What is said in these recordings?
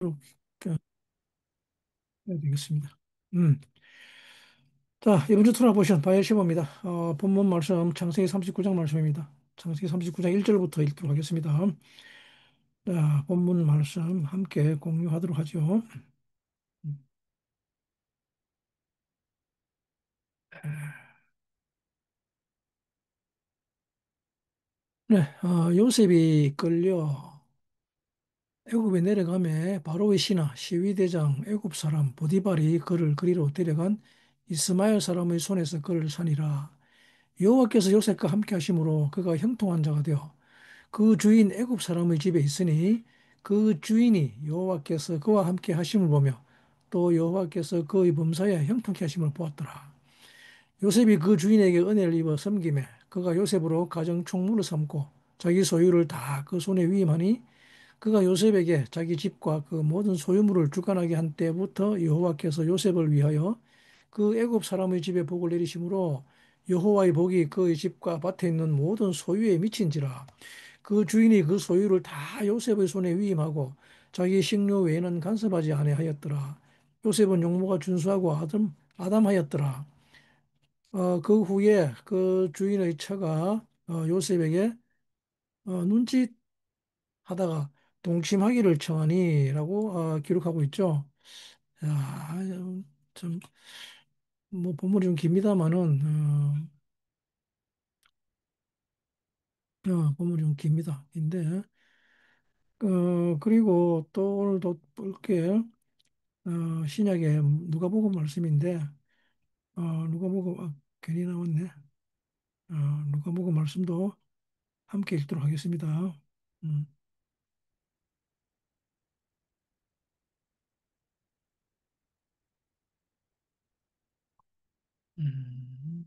이렇게 해야 되겠습니다. 음. 자, 이번 주 토라 보션 바이엘 시모입니다. 본문 말씀 창세기 39장 말씀입니다. 창세기 39장 1절부터 읽도록 하겠습니다. 자, 본문 말씀 함께 공유하도록 하죠. 네, 요셉이 끌려 애굽에 내려가매 바로의 신하 시위대장 애굽 사람 보디발이 그를 그리로 데려간 이스마엘 사람의 손에서 그를 산이라. 여호와께서 요셉과 함께 하심으로 그가 형통한 자가 되어 그 주인 애굽 사람의 집에 있으니 그 주인이 여호와께서 그와 함께 하심을 보며 또 여호와께서 그의 범사에 형통케 하심을 보았더라. 요셉이 그 주인에게 은혜를 입어 섬김에 그가 요셉으로 가정 총무를 삼고 자기 소유를 다 그 손에 위임하니 그가 요셉에게 자기 집과 그 모든 소유물을 주관하게 한 때부터 여호와께서 요셉을 위하여 그 애굽 사람의 집에 복을 내리심으로 여호와의 복이 그의 집과 밭에 있는 모든 소유에 미친지라. 그 주인이 그 소유를 다 요셉의 손에 위임하고 자기 식료 외에는 간섭하지 아니하였더라. 요셉은 용모가 준수하고 아담하였더라. 그 후에 그 주인의 처가 요셉에게 눈짓하다가 동침하기를 청하니라고 기록하고 있죠. 야, 좀, 뭐 본문이 좀 깁니다만은 본문이 좀 깁니다. 인데 그리고 또 오늘 볼게 신약의 누가복음 말씀인데 누가복음 괜히 나왔네. 누가복음 말씀도 함께 읽도록 하겠습니다. 음, 음.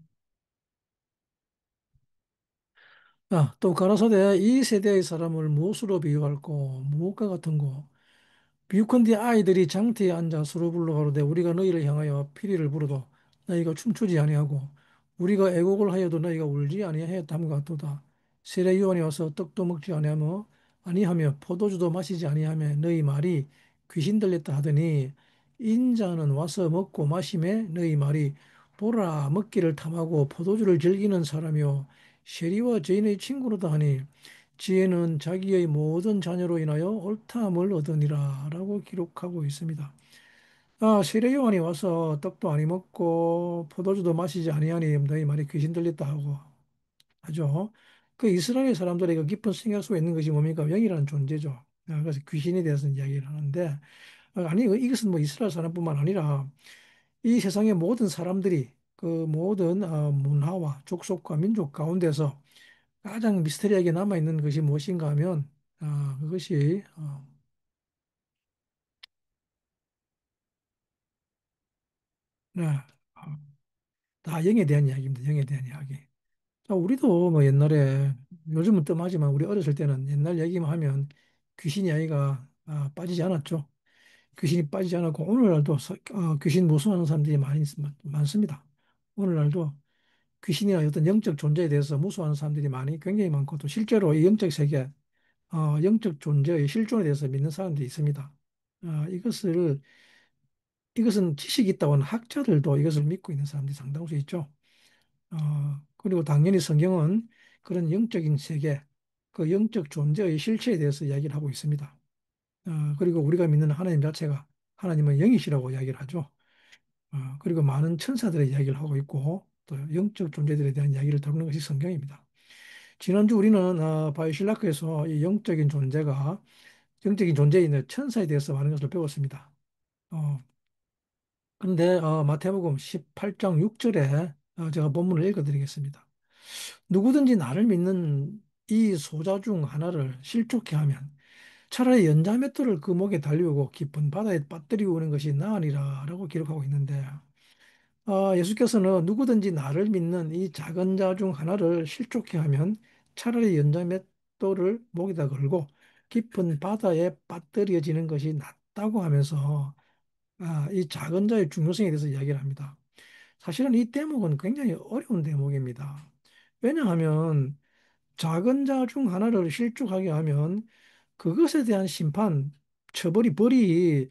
또 가라사대 이 세대의 사람을 무엇으로 비유할꼬 무엇과 같은고 비유컨대 아이들이 장터에 앉아 수로 불러 가로되 우리가 너희를 향하여 피리를 부르도 너희가 춤추지 아니하고 우리가 애곡을 하여도 너희가 울지 아니하였담과 같도다. 세례 요한이 와서 떡도 먹지 아니하며 포도주도 마시지 아니하며 너희 말이 귀신 들렸다 하더니 인자는 와서 먹고 마시매 너희 말이 보라 먹기를 탐하고 포도주를 즐기는 사람이요 세리와 죄인의 친구로다 하니 지혜는 자기의 모든 자녀로 인하여 옳다함을 얻으니라 라고 기록하고 있습니다. 세례 요한이 와서 떡도 아니 먹고 포도주도 마시지 아니하니 너희 말이 귀신 들렸다 하고 하죠. 그 이스라엘 사람들의 그 깊은 생각 속에 있는 것이 뭡니까? 영이라는 존재죠. 그래서 귀신에 대해서 이야기를 하는데 아니 이것은 뭐 이스라엘 사람뿐만 아니라 이 세상의 모든 사람들이 그 모든 문화와 족속과 민족 가운데서 가장 미스터리하게 남아있는 것이 무엇인가 하면 그것이 네, 어, 다 영에 대한 이야기입니다. 영에 대한 이야기. 우리도 뭐 옛날에 요즘은 뜸하지만 우리 어렸을 때는 옛날 얘기만 하면 귀신 이야기가 빠지지 않았죠. 귀신이 빠지지 않았고 오늘날도 귀신 무서워하는 사람들이 많습니다. 오늘날도 귀신이나 어떤 영적 존재에 대해서 무서워하는 사람들이 굉장히 많고 또 실제로 이 영적 세계, 영적 존재의 실존에 대해서 믿는 사람들이 있습니다. 이것은 지식이 있다고 하는 학자들도 이것을 믿고 있는 사람들이 상당수 있죠. 그리고 당연히 성경은 그런 영적인 세계, 그 영적 존재의 실체에 대해서 이야기를 하고 있습니다. 그리고 우리가 믿는 하나님 자체가 하나님은 영이시라고 이야기를 하죠. 그리고 많은 천사들의 이야기를 하고 있고 또 영적 존재들에 대한 이야기를 다루는 것이 성경입니다. 지난주 우리는 바이실라크에서 이 영적인 존재인 천사에 대해서 많은 것을 배웠습니다. 그런데 마태복음 18장 6절에 제가 본문을 읽어드리겠습니다. 누구든지 나를 믿는 이 소자 중 하나를 실족해 하면 차라리 연자맷돌을 그 목에 달리우고 깊은 바다에 빠뜨리고 오는 것이 나으니라 라고 기록하고 있는데 예수께서는 누구든지 나를 믿는 이 작은 자 중 하나를 실족해 하면 차라리 연자맷돌을 목에다 걸고 깊은 바다에 빠뜨려지는 것이 낫다고 하면서 이 작은 자의 중요성에 대해서 이야기를 합니다. 사실은 이 대목은 굉장히 어려운 대목입니다. 왜냐하면 작은 자 중 하나를 실족하게 하면 그것에 대한 심판, 처벌이 벌이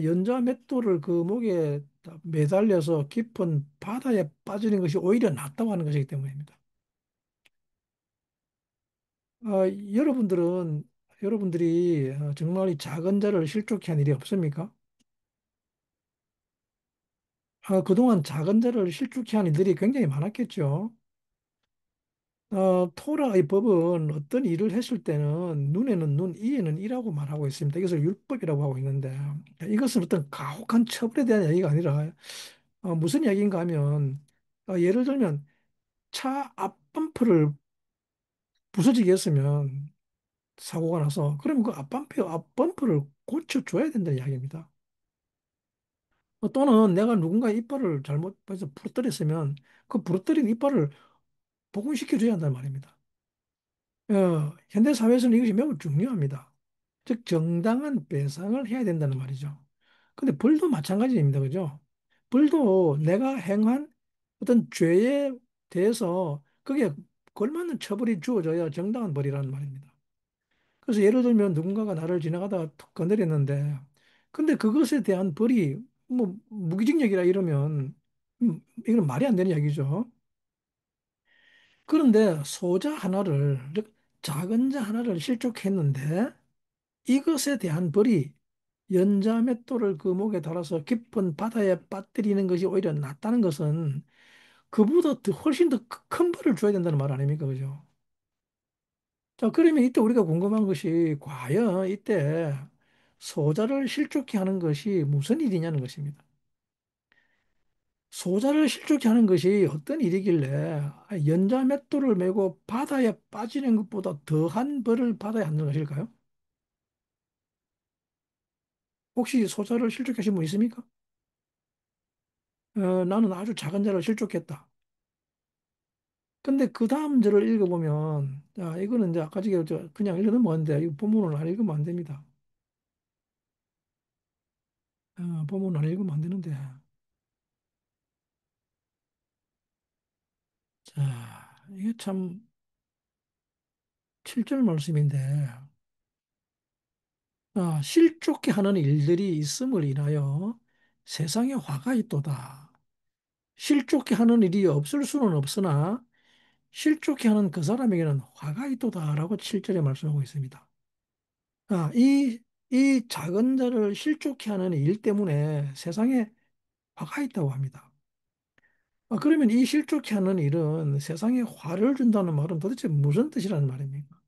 연자 맷돌을 그 목에 매달려서 깊은 바다에 빠지는 것이 오히려 낫다고 하는 것이기 때문입니다. 아, 여러분들은 여러분들이 정말 이 작은 자를 실족해 한 일이 없습니까? 그동안 작은 자를 실족해 한 일들이 굉장히 많았겠죠. 토라의 법은 어떤 일을 했을 때는 눈에는 눈, 이에는 이라고 말하고 있습니다. 이것을 율법이라고 하고 있는데 이것은 어떤 가혹한 처벌에 대한 얘기가 아니라 무슨 이야기인가 하면 예를 들면 차 앞범퍼를 부서지게 했으면 사고가 나서 그러면 그 앞범퍼를 고쳐줘야 된다는 이야기입니다. 또는 내가 누군가의 이빨을 잘못해서 부러뜨렸으면 그 부러뜨린 이빨을 복원시켜줘야 한다는 말입니다. 현대 사회에서는 이것이 매우 중요합니다. 즉 정당한 배상을 해야 된다는 말이죠. 근데 벌도 마찬가지입니다. 그죠? 벌도 내가 행한 어떤 죄에 대해서 그게 걸맞는 처벌이 주어져야 정당한 벌이라는 말입니다. 그래서 예를 들면 누군가가 나를 지나가다가 툭 건드렸는데 근데 그것에 대한 벌이 뭐 무기징역이라 이러면 이건 말이 안 되는 이야기죠. 그런데 소자 하나를 즉 작은 자 하나를 실족했는데 이것에 대한 벌이 연자 맷돌을 그 목에 달아서 깊은 바다에 빠뜨리는 것이 오히려 낫다는 것은 그보다 훨씬 더 큰 벌을 줘야 된다는 말 아닙니까? 그죠? 자, 그러면 이때 우리가 궁금한 것이 과연 이때 소자를 실족해 하는 것이 무슨 일이냐는 것입니다. 소자를 실족해 하는 것이 어떤 일이길래 연자 맷돌을 메고 바다에 빠지는 것보다 더한 벌을 받아야 하는 것일까요? 혹시 소자를 실족하신 분 있습니까? 나는 아주 작은 자를 실족했다. 근데 그 다음 절을 읽어보면, 자, 이거는 이제 아까 전에 그냥 읽어 넘어갔는데, 이 본문을 안 읽으면 안 됩니다. 본문을 안 읽으면 안 되는데. 자, 이게 참 7절 말씀인데, 실족해 하는 일들이 있음을 인하여 세상에 화가 있도다. 실족해 하는 일이 없을 수는 없으나, 실족해 하는 그 사람에게는 화가 있도다라고 7절에 말씀하고 있습니다. 이 작은 자를 실족해 하는 일 때문에 세상에 화가 있다고 합니다. 그러면 이 실족해 하는 일은 세상에 화를 준다는 말은 도대체 무슨 뜻이라는 말입니까?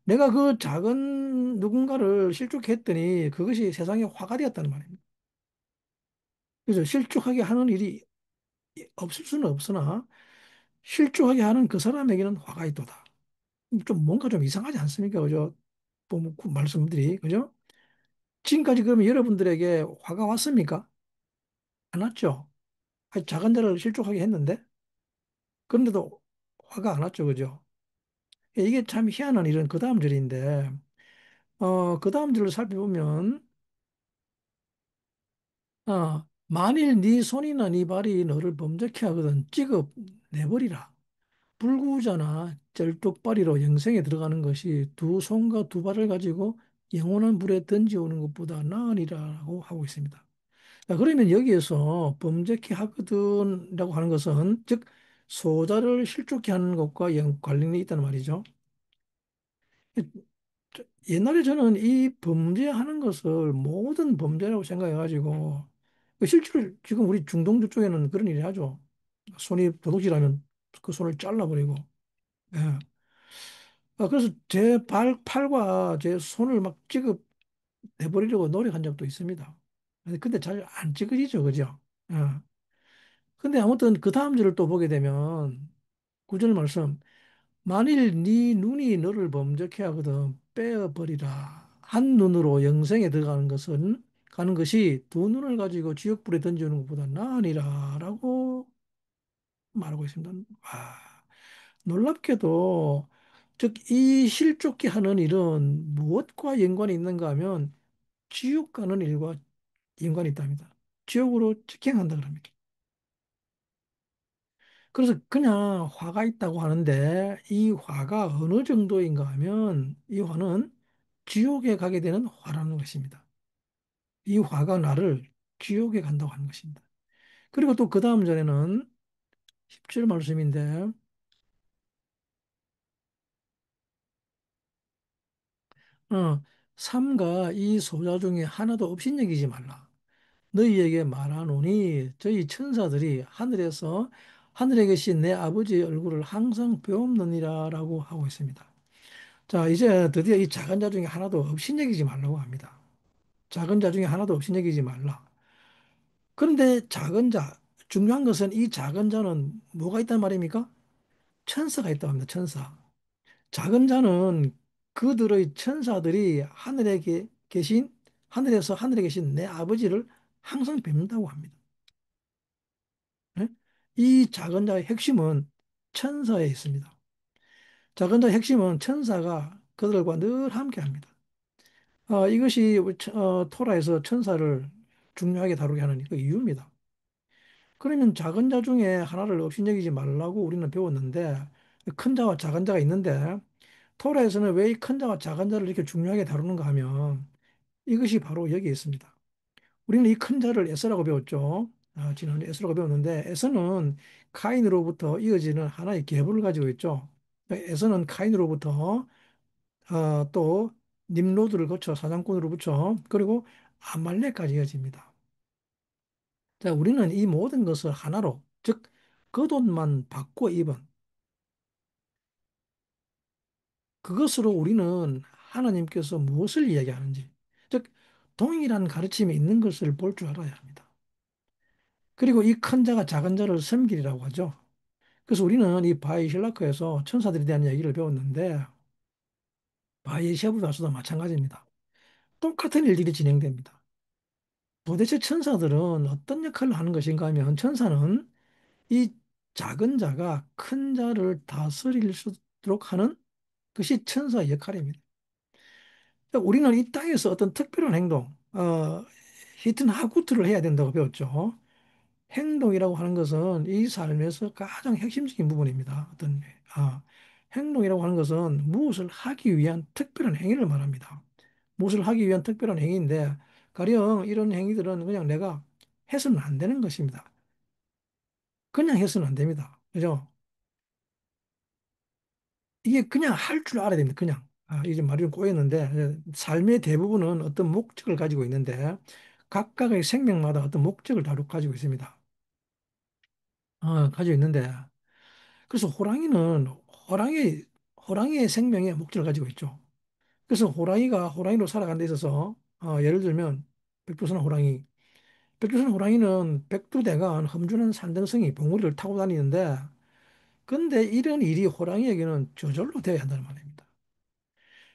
내가 그 작은 누군가를 실족해 했더니 그것이 세상에 화가 되었다는 말입니다. 그래서 실족하게 하는 일이 없을 수는 없으나 실족하게 하는 그 사람에게는 화가 있도다. 좀 뭔가 좀 이상하지 않습니까? 그죠? 뭐, 그 말씀들이, 그죠? 지금까지 그러면 여러분들에게 화가 왔습니까? 안 왔죠? 작은 자를 실족하게 했는데, 그런데도 화가 안 왔죠, 그죠? 이게 참 희한한 일은 그 다음 절인데, 그 다음 절을 살펴보면, 만일 네 손이나 네 발이 너를 범죄케 하거든 찌급 내버리라. 불구자나 쩔뚝발이로 영생에 들어가는 것이 두 손과 두 발을 가지고 영원한 불에 던지오는 것보다 나으니라고 하고 있습니다. 자, 그러면 여기에서 범죄케 하거든라고 하는 것은 즉 소자를 실족케 하는 것과 관련이 있다는 말이죠. 옛날에 저는 이 범죄하는 것을 모든 범죄라고 생각해가지고 실제로 지금 우리 중동주 쪽에는 그런 일이 하죠. 손이 도둑질하면 그 손을 잘라버리고. 예. 그래서 제 팔과 제 손을 막 내버리려고 노력한 적도 있습니다. 근데 잘 안 찌그리죠, 그죠? 예. 근데 아무튼 그 다음 절을 또 보게 되면 구절 말씀 만일 네 눈이 너를 범죄케 하거든 빼어버리라. 한 눈으로 영생에 들어가는 것은 가는 것이 두 눈을 가지고 지옥불에 던지는 것보다 나으니라라고 말하고 있습니다. 놀랍게도 즉 이 실족케 하는 일은 무엇과 연관이 있는가 하면 지옥 가는 일과 연관이 있답니다. 지옥으로 직행한다 그럽니다. 그래서 그냥 화가 있다고 하는데 이 화가 어느 정도인가 하면 이 화는 지옥에 가게 되는 화라는 것입니다. 이 화가 나를 지옥에 간다고 하는 것입니다. 그리고 또 그 다음 절에는 10절 말씀인데, 어, 삼가 이 소자 중에 하나도 업신여기지 말라. 너희에게 말하노니 저희 천사들이 하늘에서 하늘에 계신 내 아버지의 얼굴을 항상 배움느니라라고 하고 있습니다. 자, 이제 드디어 이 작은 자 중에 하나도 업신여기지 말라고 합니다. 작은 자 중에 하나도 업신여기지 말라. 그런데 작은 자, 중요한 것은 이 작은 자는 뭐가 있단 말입니까? 천사가 있다고 합니다. 천사. 작은 자는 그들의 천사들이 하늘에 계신 하늘에서 하늘에 계신 내 아버지를 항상 뵙는다고 합니다. 예? 이 작은 자의 핵심은 천사에 있습니다. 작은 자의 핵심은 천사가 그들과 늘 함께 합니다. 이것이 토라에서 천사를 중요하게 다루게 하는 그 이유입니다. 그러면 작은 자 중에 하나를 업신여기지 말라고 우리는 배웠는데 큰 자와 작은 자가 있는데 토라에서는 왜 이 큰 자와 작은 자를 이렇게 중요하게 다루는가 하면 이것이 바로 여기에 있습니다. 우리는 이 큰 자를 에서라고 배웠죠. 지난주에 에서라고 배웠는데 에서는 카인으로부터 이어지는 하나의 계보를 가지고 있죠. 에서는 카인으로부터 또 nim로드를 거쳐 사냥꾼으로 붙여 그리고 아말렉까지 이어집니다. 자, 우리는 이 모든 것을 하나로 즉 겉옷만 바꿔 입은 그것으로 우리는 하나님께서 무엇을 이야기하는지 즉 동일한 가르침이 있는 것을 볼 줄 알아야 합니다. 그리고 이 큰 자가 작은 자를 섬기리라고 하죠. 그래서 우리는 이 바이 신라크에서 천사들에 대한 이야기를 배웠는데 바이 셰브다서도 마찬가지입니다. 똑같은 일들이 진행됩니다. 도대체 천사들은 어떤 역할을 하는 것인가 하면 천사는 이 작은 자가 큰 자를 다스릴 수 있도록 하는 것이 천사의 역할입니다. 우리는 이 땅에서 어떤 특별한 행동, 히튼 하구트를 해야 된다고 배웠죠. 행동이라고 하는 것은 이 삶에서 가장 핵심적인 부분입니다. 행동이라고 하는 것은 무엇을 하기 위한 특별한 행위를 말합니다. 무엇을 하기 위한 특별한 행위인데, 가령 이런 행위들은 그냥 내가 해서는 안 되는 것입니다. 그냥 해서는 안 됩니다. 그죠? 이게 그냥 할 줄 알아야 됩니다. 그냥. 이제 말이 좀 꼬였는데, 삶의 대부분은 어떤 목적을 가지고 있는데, 각각의 생명마다 어떤 목적을 다루 가지고 있습니다. 가지고 있는데, 그래서 호랑이의 생명의 목적을 가지고 있죠. 그래서 호랑이가 호랑이로 살아가는 데 있어서, 예를 들면, 백두산 호랑이. 백두산 호랑이는 백두대간 험준한 산등성이 봉우리를 타고 다니는데, 근데 이런 일이 호랑이에게는 저절로 되어야 한다는 말입니다.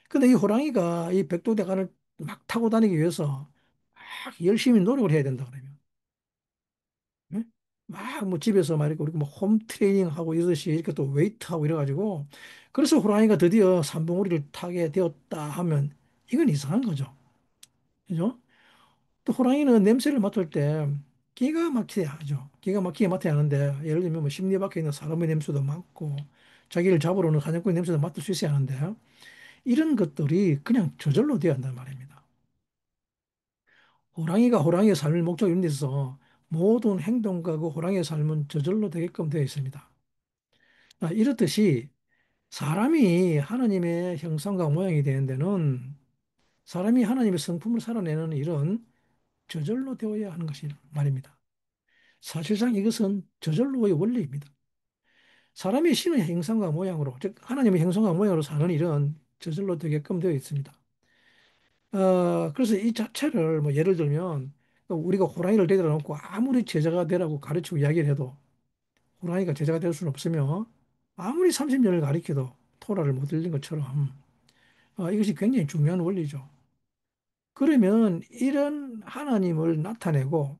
근데 이 호랑이가 이 백두대간을 막 타고 다니기 위해서 막 열심히 노력을 해야 된다 그러면. 예? 막뭐 집에서 막 이렇게 우리 뭐 홈 트레이닝 하고 이러듯이 이렇게 또 웨이트 하고 이래가지고 그래서 호랑이가 드디어 산봉우리를 타게 되었다 하면 이건 이상한 거죠. 그죠? 또 호랑이는 냄새를 맡을 때 기가 막히게 하죠. 기가 막히게 맡아야 하는데 예를 들면 뭐 심리 밖에 있는 사람의 냄새도 맡고 자기를 잡으러 오는 사냥꾼의 냄새도 맡을 수 있어야 하는데 이런 것들이 그냥 저절로 되어야 한다는 말입니다. 호랑이가 호랑이의 삶을 목적 이런 데 있어서 모든 행동과 그 호랑이의 삶은 저절로 되게끔 되어 있습니다. 이렇듯이 사람이 하나님의 형상과 모양이 되는 데는 사람이 하나님의 성품을 살아내는 일은 저절로 되어야 하는 것이 말입니다. 사실상 이것은 저절로의 원리입니다. 사람이 신의 형상과 모양으로, 즉 하나님의 형상과 모양으로 사는 일은 저절로 되게끔 되어 있습니다. 그래서 이 자체를 뭐 예를 들면 우리가 호랑이를 데려다 놓고 아무리 제자가 되라고 가르치고 이야기를 해도 호랑이가 제자가 될 수는 없으며 아무리 30년을 가르쳐도 토라를 못 읽는 것처럼 이것이 굉장히 중요한 원리죠. 그러면 이런 하나님을 나타내고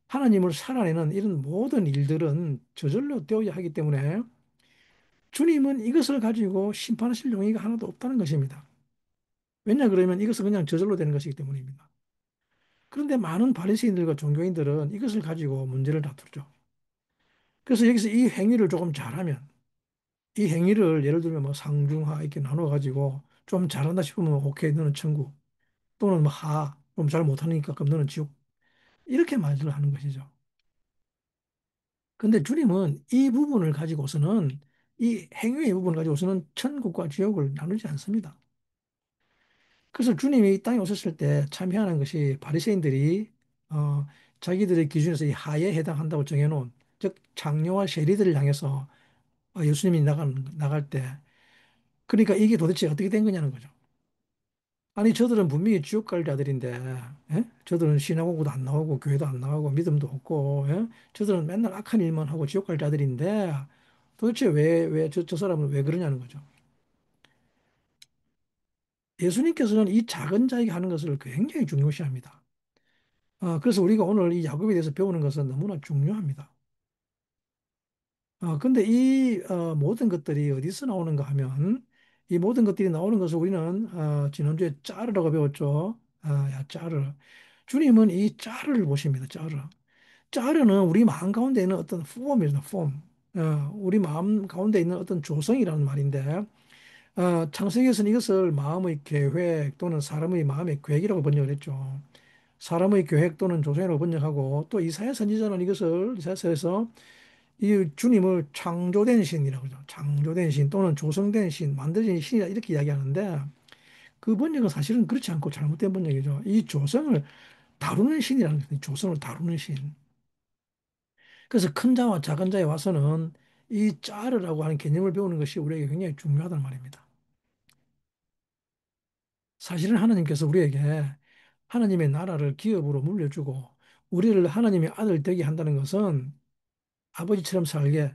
하나님을 살아내는 이런 모든 일들은 저절로 되어야 하기 때문에 주님은 이것을 가지고 심판하실 용의가 하나도 없다는 것입니다. 왜냐 그러면 이것은 그냥 저절로 되는 것이기 때문입니다. 그런데 많은 바리새인들과 종교인들은 이것을 가지고 문제를 다투죠. 그래서 여기서 이 행위를 조금 잘하면 이 행위를 예를 들면 뭐 상중하 이렇게 나눠 가지고 좀 잘한다 싶으면 오케이, 너는 천국. 또는 뭐 하, 좀 잘 못하니까 그럼 너는 지옥. 이렇게 말을 하는 것이죠. 근데 주님은 이 부분을 가지고서는 이 행위의 부분을 가지고서는 천국과 지옥을 나누지 않습니다. 그래서 주님이 이 땅에 오셨을 때 참 희한한 것이 바리새인들이 어, 자기들의 기준에서 이 하에 해당한다고 정해놓은 즉 장녀와 세리들을 향해서 예수님이 나갈 때 그러니까 이게 도대체 어떻게 된 거냐는 거죠. 아니 저들은 분명히 지옥 갈 자들인데 예? 저들은 신앙고도 안 나오고 교회도 안 나가고 믿음도 없고 예? 저들은 맨날 악한 일만 하고 지옥 갈 자들인데 도대체 저 사람은 왜 그러냐는 거죠. 예수님께서는 이 작은 자에게 하는 것을 굉장히 중요시합니다. 그래서 우리가 오늘 이 야곱에 대해서 배우는 것은 너무나 중요합니다. 근데 이 모든 것들이 어디서 나오는가 하면 이 모든 것들이 나오는 것을 우리는 지난주에 짜르라고 배웠죠. 야, 짜르. 주님은 이 짜르를 보십니다. 짜르. 짜르는 우리 마음 가운데 있는 어떤 폼입니다. 폼. 우리 마음 가운데 있는 어떤 조성이라는 말인데 창세기에서는 이것을 마음의 계획 또는 사람의 마음의 계획이라고 번역을 했죠. 사람의 계획 또는 조성이라고 번역하고 또 이사야 선지자는 이것을 이사야서에서 이 주님을 창조된 신이라고 하죠. 창조된 신 또는 조성된 신, 만들어진 신이라 이렇게 이야기하는데 그 번역은 사실은 그렇지 않고 잘못된 번역이죠. 이 조성을 다루는 신이라는 거예요. 조성을 다루는 신. 그래서 큰 자와 작은 자에 와서는 이 짜르라고 하는 개념을 배우는 것이 우리에게 굉장히 중요하다는 말입니다. 사실은 하나님께서 우리에게 하나님의 나라를 기업으로 물려주고 우리를 하나님의 아들 되게 한다는 것은 아버지처럼 살게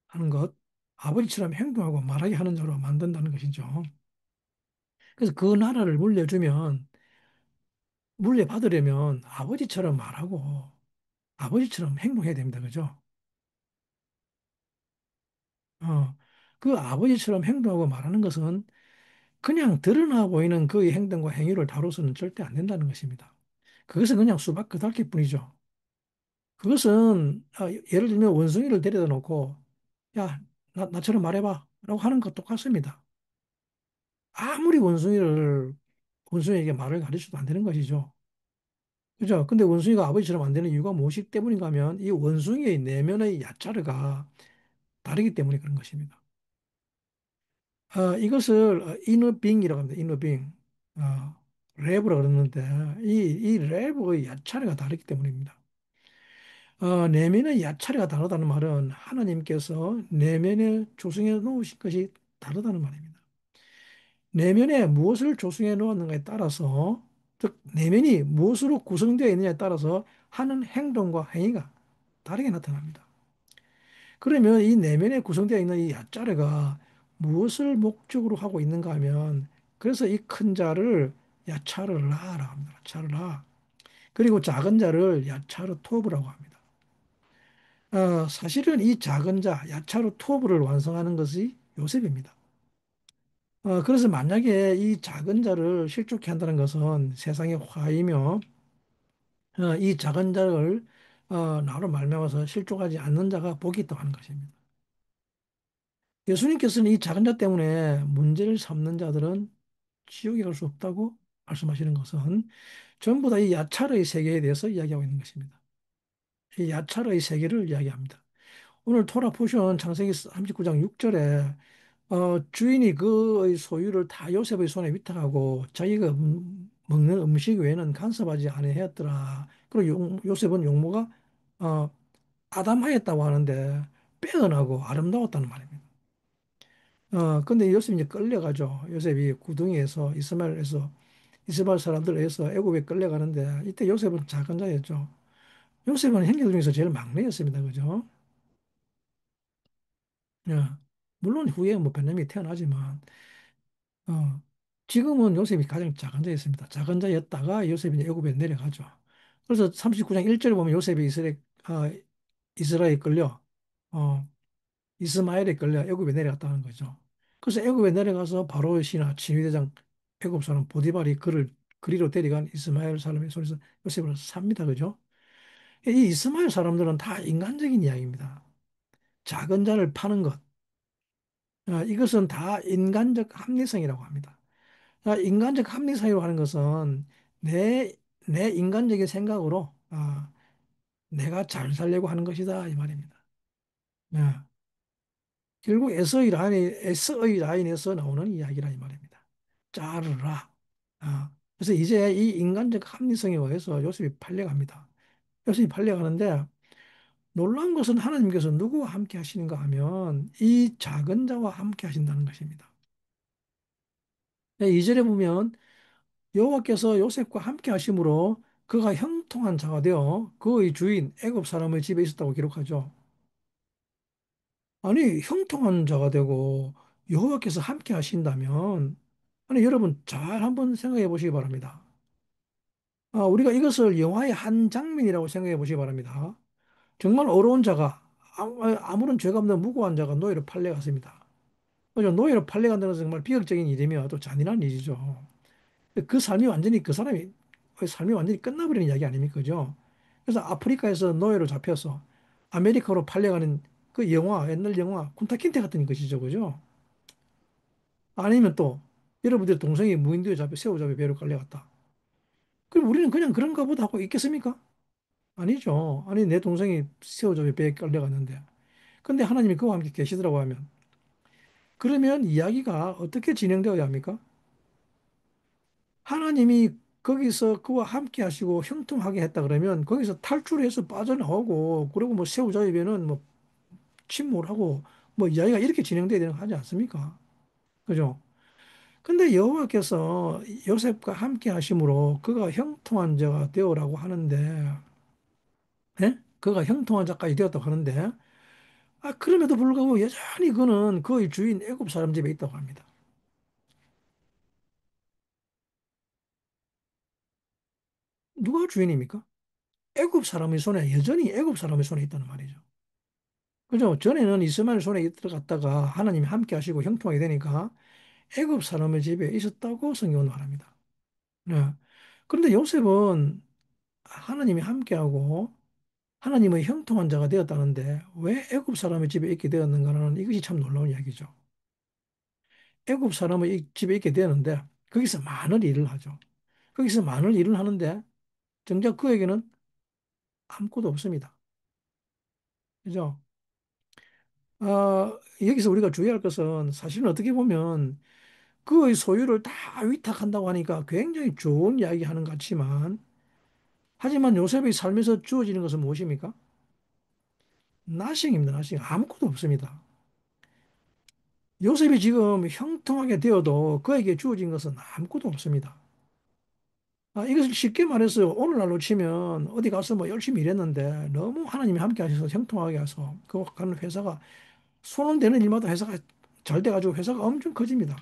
하는 것, 아버지처럼 행동하고 말하게 하는 자로 만든다는 것이죠. 그래서 그 나라를 물려받으려면 아버지처럼 말하고 아버지처럼 행동해야 됩니다. 그죠? 어, 그 아버지처럼 행동하고 말하는 것은 그냥 드러나 보이는 그의 행동과 행위를 다뤄서는 절대 안 된다는 것입니다. 그것은 그냥 수박 끄달기 뿐이죠. 그것은 예를 들면 원숭이를 데려다 놓고 야, 나처럼 말해봐 라고 하는 것 똑같습니다. 아무리 원숭이에게 말을 가르쳐도 안 되는 것이죠. 그죠? 근데 원숭이가 아버지처럼 안 되는 이유가 무엇이 때문인가 하면 이 원숭이의 내면의 야차르가 다르기 때문에 그런 것입니다. 이것을 이너빙이라고 합니다. 이너빙. 어, 랩이라고 그러는데 이 랩의 야차르가 다르기 때문입니다. 내면의 야차르가 다르다는 말은 하나님께서 내면에 조성해 놓으신 것이 다르다는 말입니다. 내면에 무엇을 조성해 놓았는가에 따라서 즉 내면이 무엇으로 구성되어 있느냐에 따라서 하는 행동과 행위가 다르게 나타납니다. 그러면 이 내면에 구성되어 있는 이 야자르가 무엇을 목적으로 하고 있는가 하면 그래서 이 큰 자를 야차르라라고 합니다. 야차르라. 그리고 작은 자를 야차르 토브라고 합니다. 사실은 이 작은 자 야차르 토브를 완성하는 것이 요셉입니다. 그래서 만약에 이 작은 자를 실족케 한다는 것은 세상의 화이며 이 작은 자를 나로 말미암아서 실족하지 않는 자가 복이 있다고 하는 것입니다. 예수님께서는 이 작은 자 때문에 문제를 삼는 자들은 지옥에 갈 수 없다고 말씀하시는 것은 전부 다 이 야차르의 세계에 대해서 이야기하고 있는 것입니다. 이 야차르의 세계를 이야기합니다. 오늘 토라 포션 창세기 39장 6절에 주인이 그의 소유를 다 요셉의 손에 위탁하고 자기가 먹는 음식 외에는 간섭하지 아니하였더라. 그리고 요셉은 용모가 어, 아담하였다고 하는데 빼어나고 아름다웠다는 말입니다. 근데 요셉이 이제 끌려가죠. 요셉이 구덩이에서 이스마엘 사람들 에서 애굽에 끌려가는데 이때 요셉은 작은 자였죠. 요셉은 형제들 중에서 제일 막내였습니다. 그죠? 예. 물론 후에 뭐 베냐민이 태어나지만 어, 지금은 요셉이 가장 작은 자였습니다. 작은 자였다가 요셉이 이제 애굽에 내려가죠. 그래서 39장 1절에 보면 요셉이 이스라엘에 끌려 어, 이스마엘에 끌려 애굽에 내려갔다는 거죠. 그래서 애굽에 내려가서 바로 신하 지휘대장 애굽 사람 보디발이 그를 그리로 데려간 이스마엘 사람의 손에서 요셉을 삽니다. 그죠? 이 이스마엘 사람들은 다 인간적인 이야기입니다. 작은 자를 파는 것. 이것은 다 인간적 합리성이라고 합니다. 인간적 합리 사유로 하는 것은 내, 내 인간적인 생각으로 내가 잘 살려고 하는 것이다 이 말입니다. 아, 결국 에서의 라인에서 나오는 이야기라 이 말입니다. 자르라. 그래서 이제 이 인간적 합리성에 의해서 요셉이 팔려갑니다. 요셉이 팔려가는데 놀라운 것은 하나님께서 누구와 함께 하시는가 하면 이 작은 자와 함께 하신다는 것입니다. 2절에 보면 여호와께서 요셉과 함께 하심으로 그가 형통한 자가 되어 그의 주인 애굽 사람의 집에 있었다고 기록하죠. 아니 형통한 자가 되고 여호와께서 함께 하신다면 아니 여러분 잘 한번 생각해 보시기 바랍니다. 우리가 이것을 영화의 한 장면이라고 생각해 보시기 바랍니다. 정말 어려운 자가 아무런 죄가 없는 무고한 자가 노예로 팔려갔습니다. 그죠? 노예로 팔려간다는 것은 정말 비극적인 일이며 또 잔인한 일이죠. 그 삶이 완전히 그 사람이 그 삶이 완전히 끝나버리는 이야기 아닙니까? 그죠? 그래서 아프리카에서 노예로 잡혀서 아메리카로 팔려가는 그 영화, 옛날 영화 쿤타킨테 같은 것이죠. 그죠? 아니면 또 여러분들 동생이 무인도에 잡혀 새우잡이 배로 깔려갔다. 그럼 우리는 그냥 그런가 보다 하고 있겠습니까? 아니죠. 아니 내 동생이 새우잡이 배에 깔려갔는데 근데 하나님이 그와 함께 계시더라고 하면 그러면 이야기가 어떻게 진행되어야 합니까? 하나님이 거기서 그와 함께 하시고 형통하게 했다 그러면 거기서 탈출해서 빠져나오고 그리고 뭐 새우잡이배는 뭐 침몰하고 뭐 이야기가 이렇게 진행돼야 되는 거 하지 않습니까? 그죠? 근데 여호와께서 요셉과 함께 하심으로 그가 형통한 자가 되어라고 하는데 예? 그가 형통한 자까지 되었다고 하는데 그럼에도 불구하고 여전히 그는 그의 주인 애굽 사람 집에 있다고 합니다. 누가 주인입니까? 애굽 사람의 손에 여전히 애굽 사람의 손에 있다는 말이죠. 그죠? 전에는 이스마엘 손에 들어갔다가 하나님이 함께 하시고 형통하게 되니까 애굽 사람의 집에 있었다고 성경은 말합니다. 네. 그런데 요셉은 하나님이 함께하고 하나님의 형통한 자가 되었다는데 왜 애굽 사람의 집에 있게 되었는가는 이것이 참 놀라운 이야기죠. 애굽 사람의 집에 있게 되었는데 거기서 많은 일을 하죠. 거기서 많은 일을 하는데 정작 그에게는 아무것도 없습니다. 그죠? 여기서 우리가 주의할 것은 사실은 어떻게 보면 그의 소유를 다 위탁한다고 하니까 굉장히 좋은 이야기 하는 것 같지만 하지만 요셉의 삶에서 주어지는 것은 무엇입니까? 나싱입니다. 나싱. 아무것도 없습니다. 요셉이 지금 형통하게 되어도 그에게 주어진 것은 아무것도 없습니다. 이것을 쉽게 말해서 오늘날로 치면 어디 가서 뭐 열심히 일했는데 너무 하나님이 함께 하셔서 형통하게 해서 그 가는 회사가 손은 되는 일마다 회사가 잘 돼가지고 회사가 엄청 커집니다.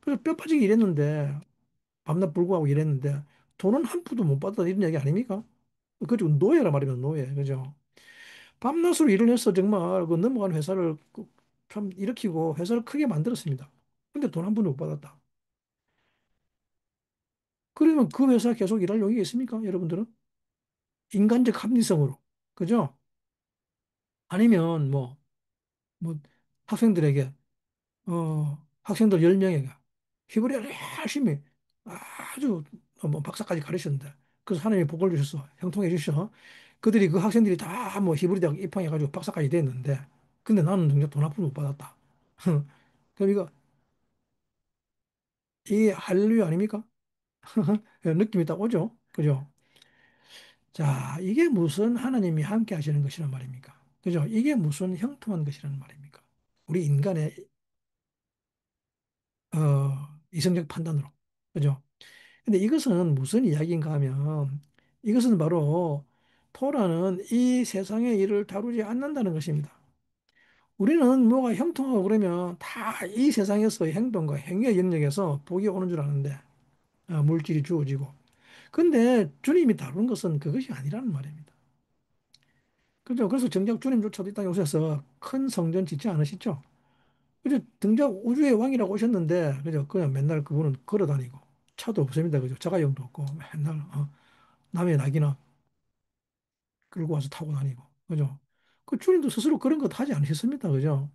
그래서 뼈 빠지게 일했는데 밤낮 불구하고 일했는데 돈은 한 푼도 못 받았다 이런 얘기 아닙니까? 그죠? 노예라 말이면 노예. 그죠? 밤낮으로 일을 해서 정말 그 넘어간 회사를 참 일으키고 회사를 크게 만들었습니다. 근데 돈 한 푼도 못 받았다. 그러면 그 회사 계속 일할 용의가 있습니까? 여러분들은? 인간적 합리성으로. 그죠? 아니면 뭐 학생들에게, 학생들 10명에게 히브리어를 열심히 아주 뭐 박사까지 가르쳤는데 그래서 하나님이 복을 주셔서 형통해 주셔서 그들이 그 학생들이 다 뭐 히브리 대학 입학해가지고 박사까지 됐는데 근데 나는 정작 돈 한 푼 못 받았다. 그럼 이게 할렐루야 아닙니까? 느낌이 딱 오죠? 그죠? 자, 이게 무슨 하나님이 함께 하시는 것이란 말입니까? 그죠? 이게 무슨 형통한 것이라는 말입니까? 우리 인간의 이성적 판단으로. 그죠? 근데 이것은 무슨 이야기인가 하면 이것은 바로 토라는 이 세상의 일을 다루지 않는다는 것입니다. 우리는 뭐가 형통하고 그러면 다 이 세상에서의 행동과 행위의 영역에서 복이 오는 줄 아는데 물질이 주어지고 근데 주님이 다루는 것은 그것이 아니라는 말입니다. 그죠? 그래서 정작 주님조차도 이 땅에 오셔서 큰 성전 짓지 않으시죠? 그죠? 정작 우주의 왕이라고 오셨는데, 그죠? 그냥 맨날 그분은 걸어 다니고, 차도 없습니다. 그죠? 자가용도 없고, 맨날, 남의 낙이나 끌고 와서 타고 다니고, 그죠? 그 주님도 스스로 그런 것 하지 않으셨습니다. 그죠?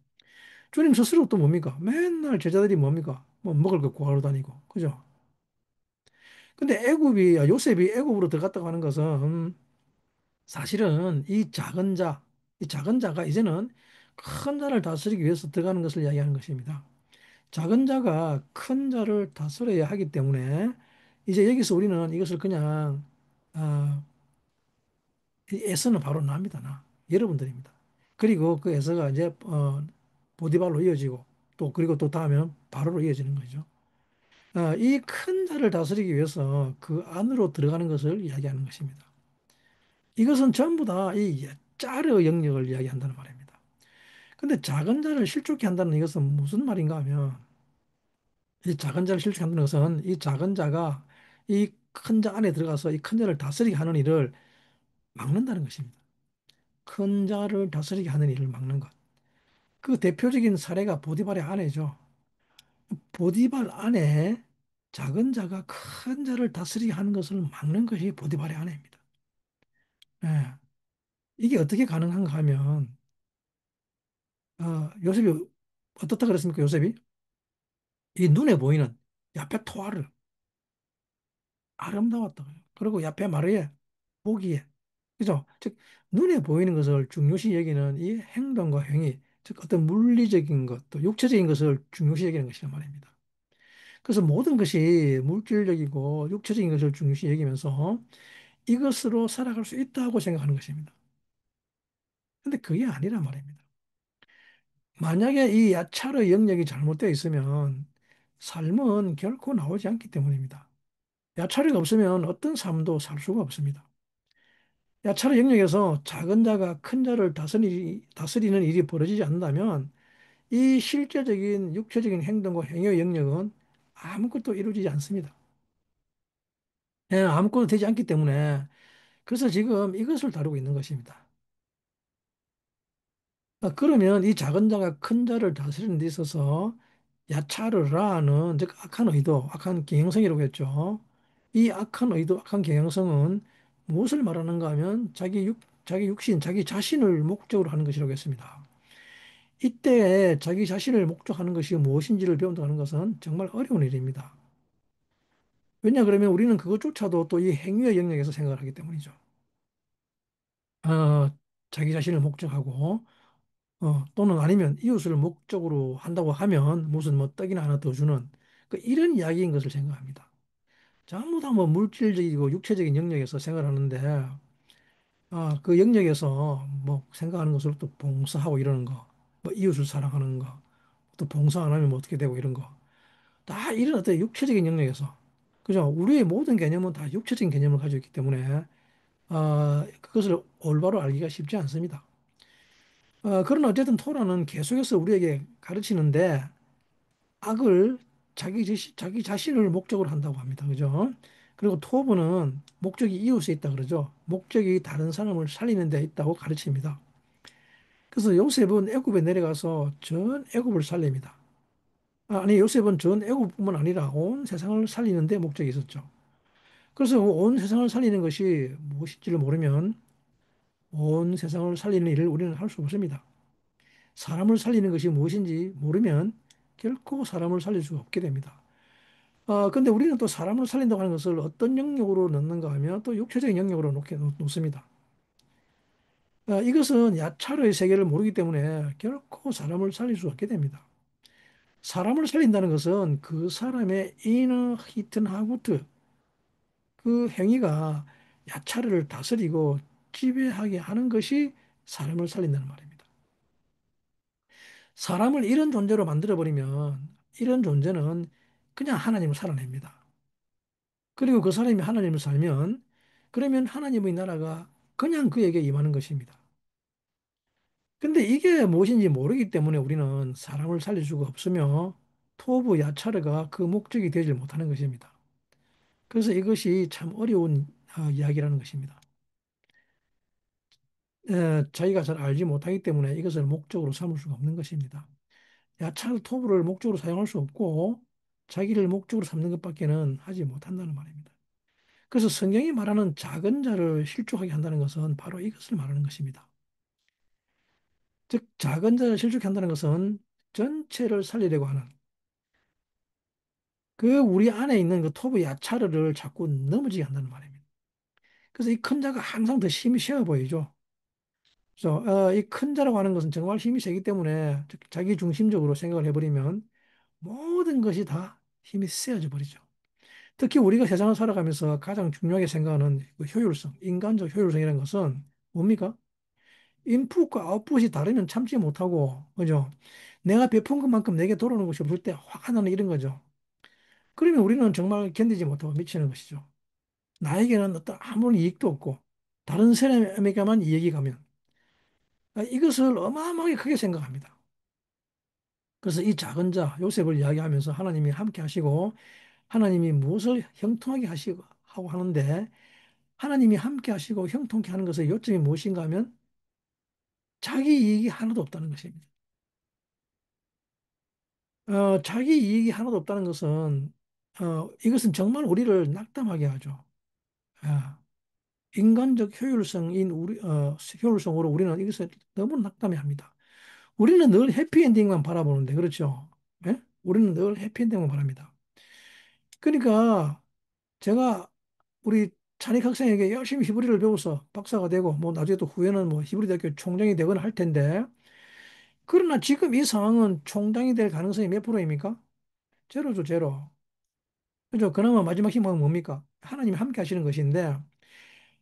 주님 스스로 또 뭡니까? 맨날 제자들이 뭡니까? 뭐 먹을 거 구하러 다니고, 그죠? 근데 요셉이 애굽으로 들어갔다고 하는 것은 사실은 이 작은 자가 이제는 큰 자를 다스리기 위해서 들어가는 것을 이야기하는 것입니다. 작은 자가 큰 자를 다스려야 하기 때문에 이제 여기서 우리는 이것을 그냥 아, 이 에서는 바로 납니다. 여러분들입니다. 그리고 그 에서가 이제 보디발로 이어지고 또 그리고 또 다음에는 바로로 이어지는 거죠. 이 큰 자를 다스리기 위해서 그 안으로 들어가는 것을 이야기하는 것입니다. 이것은 전부 다 이 짜르 영역을 이야기한다는 말입니다. 근데 작은 자를 실족케 한다는 이것은 무슨 말인가 하면 이 작은 자를 실족케 한다는 것은 이 작은 자가 이 큰 자 안에 들어가서 이 큰 자를 다스리게 하는 일을 막는다는 것입니다. 큰 자를 다스리게 하는 일을 막는 것. 그 대표적인 사례가 보디발의 아내죠. 보디발 안에 작은 자가 큰 자를 다스리게 하는 것을 막는 것이 보디발의 아내입니다. 예. 이게 어떻게 가능한가 하면 요셉이 어떻다 그랬습니까? 요셉이 이 눈에 보이는 야페 토아르 아름다웠다고요. 그리고 야페 마르에 보기에 그죠? 즉 눈에 보이는 것을 중요시 여기는 이 행동과 행위, 즉 어떤 물리적인 것, 또 육체적인 것을 중요시 여기는 것이란 말입니다. 그래서 모든 것이 물질적이고 육체적인 것을 중요시 여기면서 이것으로 살아갈 수 있다고 생각하는 것입니다. 근데 그게 아니란 말입니다. 만약에 이 야차의 영역이 잘못되어 있으면 삶은 결코 나오지 않기 때문입니다. 야차가 없으면 어떤 삶도 살 수가 없습니다. 야차의 영역에서 작은 자가 큰 자를 다스리는 일이 벌어지지 않는다면 이 실제적인 육체적인 행동과 행위의 영역은 아무것도 이루어지지 않습니다. 예, 아무것도 되지 않기 때문에 그래서 지금 이것을 다루고 있는 것입니다. 그러면 이 작은 자가 큰 자를 다스리는 데 있어서 야차르라는 즉 악한 의도, 악한 경영성이라고 했죠. 이 악한 의도, 악한 경영성은 무엇을 말하는가 하면 자기 육신, 자기 자신을 목적으로 하는 것이라고 했습니다. 이때 자기 자신을 목적하는 것이 무엇인지를 배운다는 것은 정말 어려운 일입니다. 왜냐 그러면 우리는 그것조차도 또 이 행위의 영역에서 생각을 하기 때문이죠. 어, 자기 자신을 목적하고 또는 아니면 이웃을 목적으로 한다고 하면 무슨 뭐 떡이나 하나 더 주는 이런 이야기인 것을 생각합니다. 전부 다 뭐 물질적이고 육체적인 영역에서 생각하는데 그 영역에서 뭐 생각하는 것으로 또 봉사하고 이러는 거, 뭐 이웃을 사랑하는 거, 또 봉사 안 하면 뭐 어떻게 되고 이런 거, 다 이런 어떤 육체적인 영역에서 그죠? 우리의 모든 개념은 다 육체적인 개념을 가지고 있기 때문에 그것을 올바로 알기가 쉽지 않습니다. 그러나 어쨌든 토라는 계속해서 우리에게 가르치는데 악을 자기 자신을 목적으로 한다고 합니다. 그죠? 그리고 토부는 목적이 이웃에 있다 그러죠. 목적이 다른 사람을 살리는 데 있다고 가르칩니다. 그래서 요셉은 애굽에 내려가서 전 애굽을 살립니다. 아니 요셉은 전 애굽뿐만 아니라 온 세상을 살리는 데 목적이 있었죠. 그래서 온 세상을 살리는 것이 무엇인지를 모르면 온 세상을 살리는 일을 우리는 할 수 없습니다. 사람을 살리는 것이 무엇인지 모르면 결코 사람을 살릴 수가 없게 됩니다. 근데 우리는 또 사람을 살린다고 하는 것을 어떤 영역으로 넣는가 하면 또 육체적인 영역으로 놓습니다. 이것은 야차르의 세계를 모르기 때문에 결코 사람을 살릴 수 없게 됩니다. 사람을 살린다는 것은 그 사람의 이너 히튼 하구트 그 행위가 야차르를 다스리고 지배하게 하는 것이 사람을 살린다는 말입니다. 사람을 이런 존재로 만들어버리면 이런 존재는 그냥 하나님을 살아냅니다. 그리고 그 사람이 하나님을 살면 그러면 하나님의 나라가 그냥 그에게 임하는 것입니다. 근데 이게 무엇인지 모르기 때문에 우리는 사람을 살릴 수가 없으며 토부 야차르가 그 목적이 되지 못하는 것입니다. 그래서 이것이 참 어려운 이야기라는 것입니다. 자기가 잘 알지 못하기 때문에 이것을 목적으로 삼을 수가 없는 것입니다. 야차르 토부를 목적으로 사용할 수 없고 자기를 목적으로 삼는 것밖에는 하지 못한다는 말입니다. 그래서 성경이 말하는 작은 자를 실족하게 한다는 것은 바로 이것을 말하는 것입니다. 즉, 작은 자를 실족하게 한다는 것은 전체를 살리려고 하는, 그 우리 안에 있는 그 토부 야차를 자꾸 넘어지게 한다는 말입니다. 그래서 이 큰 자가 항상 더 힘이 세어 보이죠. 그래서 이 큰 자라고 하는 것은 정말 힘이 세기 때문에 자기 중심적으로 생각을 해버리면 모든 것이 다 힘이 세어져 버리죠. 특히 우리가 세상을 살아가면서 가장 중요하게 생각하는 그 효율성, 인간적 효율성이라는 것은 뭡니까? 인풋과 아웃풋이 다르면 참지 못하고, 그죠? 내가 베푼 것만큼 내게 돌아오는 것이 없을 때 화가 나는 이런 거죠. 그러면 우리는 정말 견디지 못하고 미치는 것이죠. 나에게는 어떤 아무런 이익도 없고, 다른 사람에게만 이익이 가면, 이것을 어마어마하게 크게 생각합니다. 그래서 이 작은 자, 요셉을 이야기하면서 하나님이 함께 하시고, 하나님이 무엇을 형통하게 하시고, 하고 하는데, 하나님이 함께 하시고 형통케 하는 것의 요점이 무엇인가 하면, 자기 이익이 하나도 없다는 것입니다. 자기 이익이 하나도 없다는 것은, 이것은 정말 우리를 낙담하게 하죠. 아, 인간적 효율성으로 우리는 이것을 너무 낙담해 합니다. 우리는 늘 해피엔딩만 바라보는데, 그렇죠? 예? 우리는 늘 해피엔딩만 바랍니다. 그러니까 제가 우리 찬익 학생에게 열심히 히브리를 배워서 박사가 되고, 뭐 나중에 또 후에는 뭐 히브리 대학교 총장이 되거나 할 텐데, 그러나 지금 이 상황은 총장이 될 가능성이 몇 프로입니까? 제로죠, 제로. 그죠? 그나마 마지막 희망은 뭡니까? 하나님이 함께 하시는 것인데,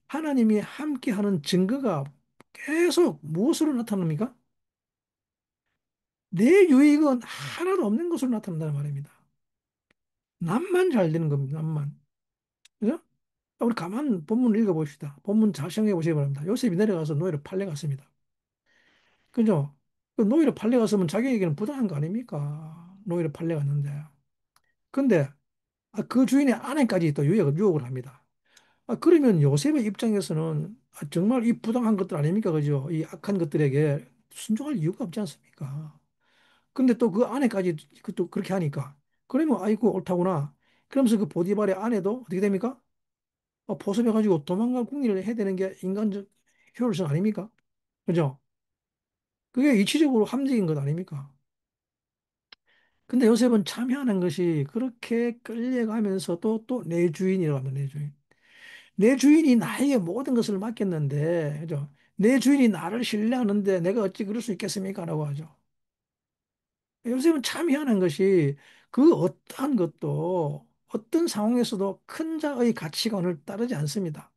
하나님이 함께 하는 증거가 계속 무엇으로 나타납니까? 내 유익은 하나도 없는 것으로 나타난다는 말입니다. 남만 잘 되는 겁니다, 남만. 그죠? 우리 가만 본문을 읽어봅시다. 본문 잘 생각해 보시기 바랍니다. 요셉이 내려가서 노예로 팔려갔습니다. 그죠? 그 노예로 팔려갔으면 자기에게는 부당한 거 아닙니까? 노예로 팔려갔는데. 근데 그 주인의 아내까지 또 유혹을 합니다. 그러면 요셉의 입장에서는 정말 이 부당한 것들 아닙니까? 그죠? 이 악한 것들에게 순종할 이유가 없지 않습니까? 근데 또 그 아내까지 또 그렇게 하니까 그러면 아이고 옳다구나. 그러면서 그 보디발의 아내도 어떻게 됩니까? 포섭해가지고 도망갈 궁리를 해야 되는 게 인간적 효율성 아닙니까? 그죠? 그게 이치적으로 합리적인 것 아닙니까? 근데 요셉은 참여하는 것이 그렇게 끌려가면서도 또 내 주인이라고 합니다. 내 주인. 내 주인이 나에게 모든 것을 맡겼는데, 그죠? 내 주인이 나를 신뢰하는데 내가 어찌 그럴 수 있겠습니까? 라고 하죠. 요즘은 참 희한한 것이 그 어떠한 것도 어떤 상황에서도 큰 자의 가치관을 따르지 않습니다.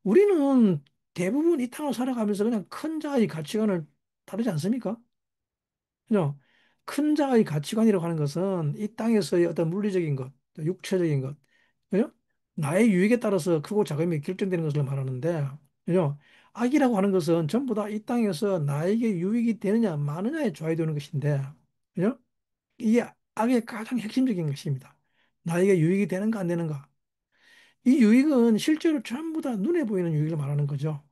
우리는 대부분 이 땅을 살아가면서 그냥 큰 자의 가치관을 따르지 않습니까? 그죠? 큰 자의 가치관이라고 하는 것은 이 땅에서의 어떤 물리적인 것, 육체적인 것, 그죠? 나의 유익에 따라서 크고 작음이 결정되는 것을 말하는데, 그죠? 악이라고 하는 것은 전부 다 이 땅에서 나에게 유익이 되느냐, 마느냐에 좌우되는 것인데, 그죠? 이게 악의 가장 핵심적인 것입니다. 나에게 유익이 되는가 안 되는가. 이 유익은 실제로 전부 다 눈에 보이는 유익을 말하는 거죠.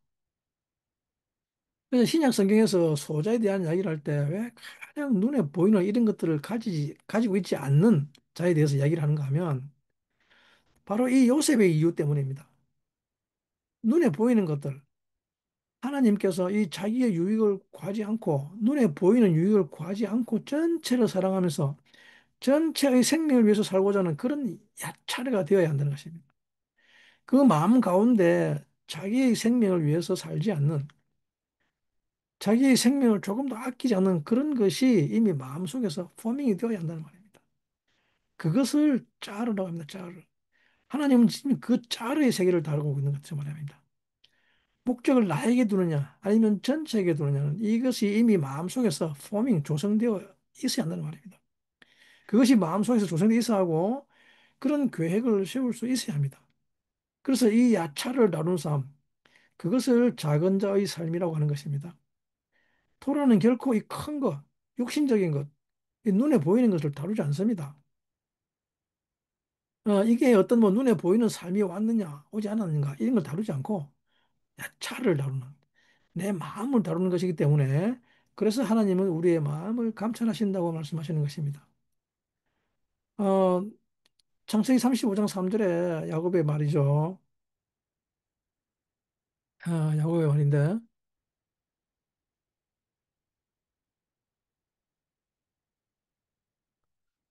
그래서 신약 성경에서 소자에 대한 이야기를 할 때 왜 가장 눈에 보이는 이런 것들을 가지고 있지 않는 자에 대해서 이야기를 하는가 하면 바로 이 요셉의 이유 때문입니다. 눈에 보이는 것들. 하나님께서 이 자기의 유익을 구하지 않고 눈에 보이는 유익을 구하지 않고 전체를 사랑하면서 전체의 생명을 위해서 살고자 하는 그런 야차례가 되어야 한다는 것입니다. 그 마음 가운데 자기의 생명을 위해서 살지 않는 자기의 생명을 조금 더 아끼지 않는 그런 것이 이미 마음속에서 포밍이 되어야 한다는 말입니다. 그것을 짜르라고 합니다. 짜르. 하나님은 지금 그 짜르의 세계를 다루고 있는 것을 말합니다. 목적을 나에게 두느냐 아니면 전체에게 두느냐는 이것이 이미 마음속에서 포밍 조성되어 있어야 한다는 말입니다. 그것이 마음속에서 조성되어 있어야 하고 그런 계획을 세울 수 있어야 합니다. 그래서 이 야차를 다루는 삶, 그것을 작은 자의 삶이라고 하는 것입니다. 토라는 결코 이 큰 것, 육신적인 것, 이 눈에 보이는 것을 다루지 않습니다. 이게 어떤 뭐 눈에 보이는 삶이 왔느냐, 오지 않았는가, 이런 걸 다루지 않고 야차를 다루는, 내 마음을 다루는 것이기 때문에 그래서 하나님은 우리의 마음을 감찰하신다고 말씀하시는 것입니다. 어, 창세기 35장 3절에 야곱의 말이죠. 야곱의 말인데,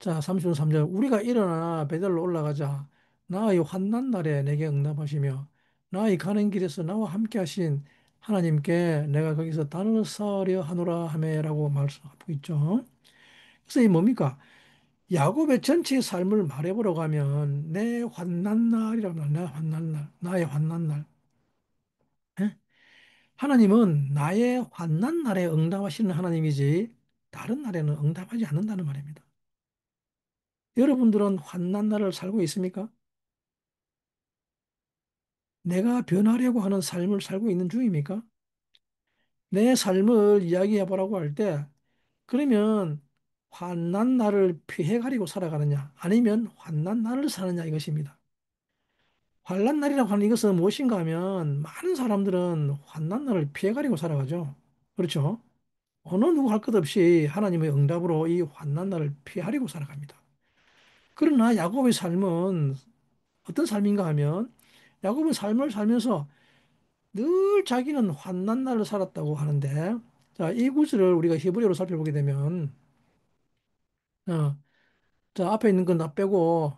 자, 30분 3절. 우리가 일어나 베들로 올라가자. 나의 환난 날에 내게 응답하시며 나의 가는 길에서 나와 함께 하신 하나님께 내가 거기서 단을 쌓으려 하노라 하매라고 말씀하고 있죠. 그래서 이 뭡니까? 야곱의 전체의 삶을 말해보러 가면 내 환난 날이라고 합니다. 내 환난 날, 나의 환난 날. 예? 하나님은 나의 환난 날에 응답하시는 하나님이지 다른 날에는 응답하지 않는다는 말입니다. 여러분들은 환난 날을 살고 있습니까? 내가 변하려고 하는 삶을 살고 있는 중입니까? 내 삶을 이야기해 보라고 할 때, 그러면 환난 날을 피해 가리고 살아가느냐, 아니면 환난 날을 사느냐 이것입니다. 환난 날이라고 하는 이것은 무엇인가 하면 많은 사람들은 환난 날을 피해 가리고 살아가죠. 그렇죠? 어느 누구 할 것 없이 하나님의 응답으로 이 환난 날을 피하려고 살아갑니다. 그러나 야곱의 삶은 어떤 삶인가 하면 야곱은 삶을 살면서 늘 자기는 환난 날을 살았다고 하는데, 자, 이 구절을 우리가 히브리어로 살펴보게 되면, 어, 자, 앞에 있는 건 다 빼고,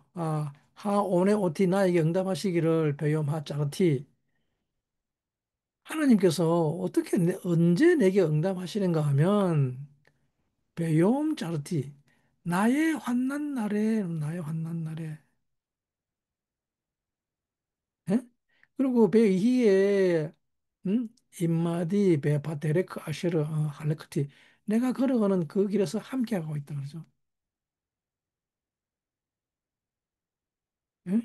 하오네 오티 나에게 응답하시기를 베요마 짜르티. 하나님께서 언제 내게 응답하시는가 하면, 베요음 짜르티. 나의 환난 날에, 예? 그리고 베이히에, 임마디 베파데레크 아쉐르 할레크티. 내가 걸어가는 그 길에서 함께하고 있다 그러죠. 예?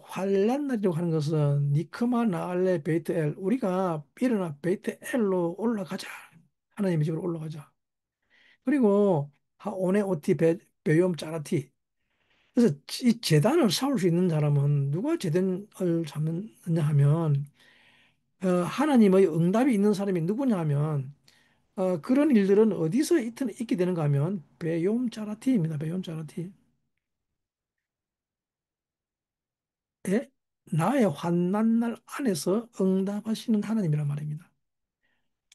환란날이라고 하는 것은 니크마 나알레 베이트엘 우리가 일어나 베이트엘로 올라가자 하나님의 집으로 올라가자. 그리고 하오네 오티 베욤 짜라티 그래서 이 제단을 세울 수 있는 사람은 누가 제단을 잡느냐 하면 하나님의 응답이 있는 사람이 누구냐 하면 그런 일들은 어디서 있게 되는가 하면 베욤 짜라티입니다. 베욤 짜라티. 에? 나의 환난 날 안에서 응답하시는 하나님이란 말입니다.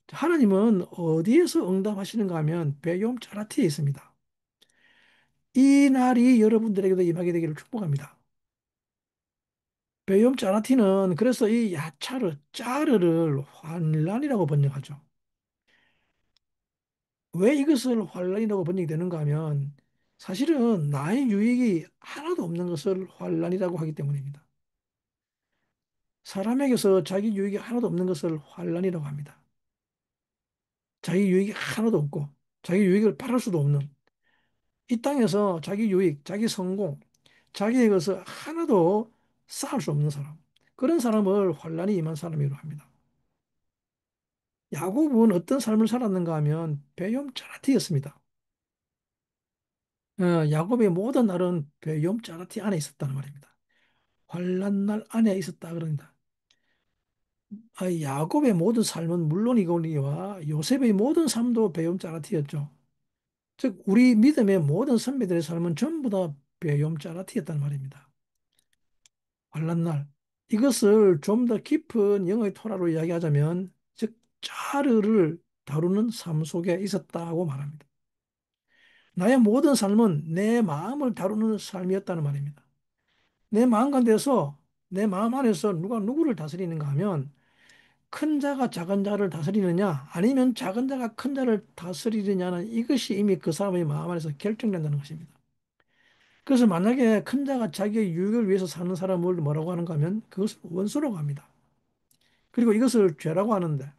하나님은 어디에서 응답하시는가 하면 베욤 짜라티에 있습니다. 이 날이 여러분들에게도 임하게 되기를 축복합니다. 베욤 짜라티는 그래서 이 짜르를 환란이라고 번역하죠. 왜 이것을 환란이라고 번역이 되는가 하면 사실은 나의 유익이 하나도 없는 것을 환란이라고 하기 때문입니다. 사람에게서 자기 유익이 하나도 없는 것을 환란이라고 합니다. 자기 유익이 하나도 없고 자기 유익을 바랄 수도 없는 이 땅에서 자기 유익, 자기 성공, 자기의 것을 하나도 쌓을 수 없는 사람. 그런 사람을 환란이 임한 사람이라고 합니다. 야곱은 어떤 삶을 살았는가 하면 베욤 짜라티였습니다. 야곱의 모든 날은 베욤 짜라티 안에 있었다는 말입니다. 환란 날 안에 있었다 그럽니다. 야곱의 모든 삶은 물론이거니와 요셉의 모든 삶도 베욤 짜라티였죠. 즉 우리 믿음의 모든 선배들의 삶은 전부 다 베욤 짜라티였단 말입니다. 환란날 이것을 좀 더 깊은 영의 토라로 이야기하자면 즉 짜르를 다루는 삶 속에 있었다고 말합니다. 나의 모든 삶은 내 마음을 다루는 삶이었다는 말입니다. 내 마음 가운데서 내 마음 안에서 누가 누구를 다스리는가 하면 큰 자가 작은 자를 다스리느냐 아니면 작은 자가 큰 자를 다스리느냐는 이것이 이미 그 사람의 마음 안에서 결정된다는 것입니다. 그래서 만약에 큰 자가 자기의 유익을 위해서 사는 사람을 뭐라고 하는가 하면 그것을 원수라고 합니다. 그리고 이것을 죄라고 하는데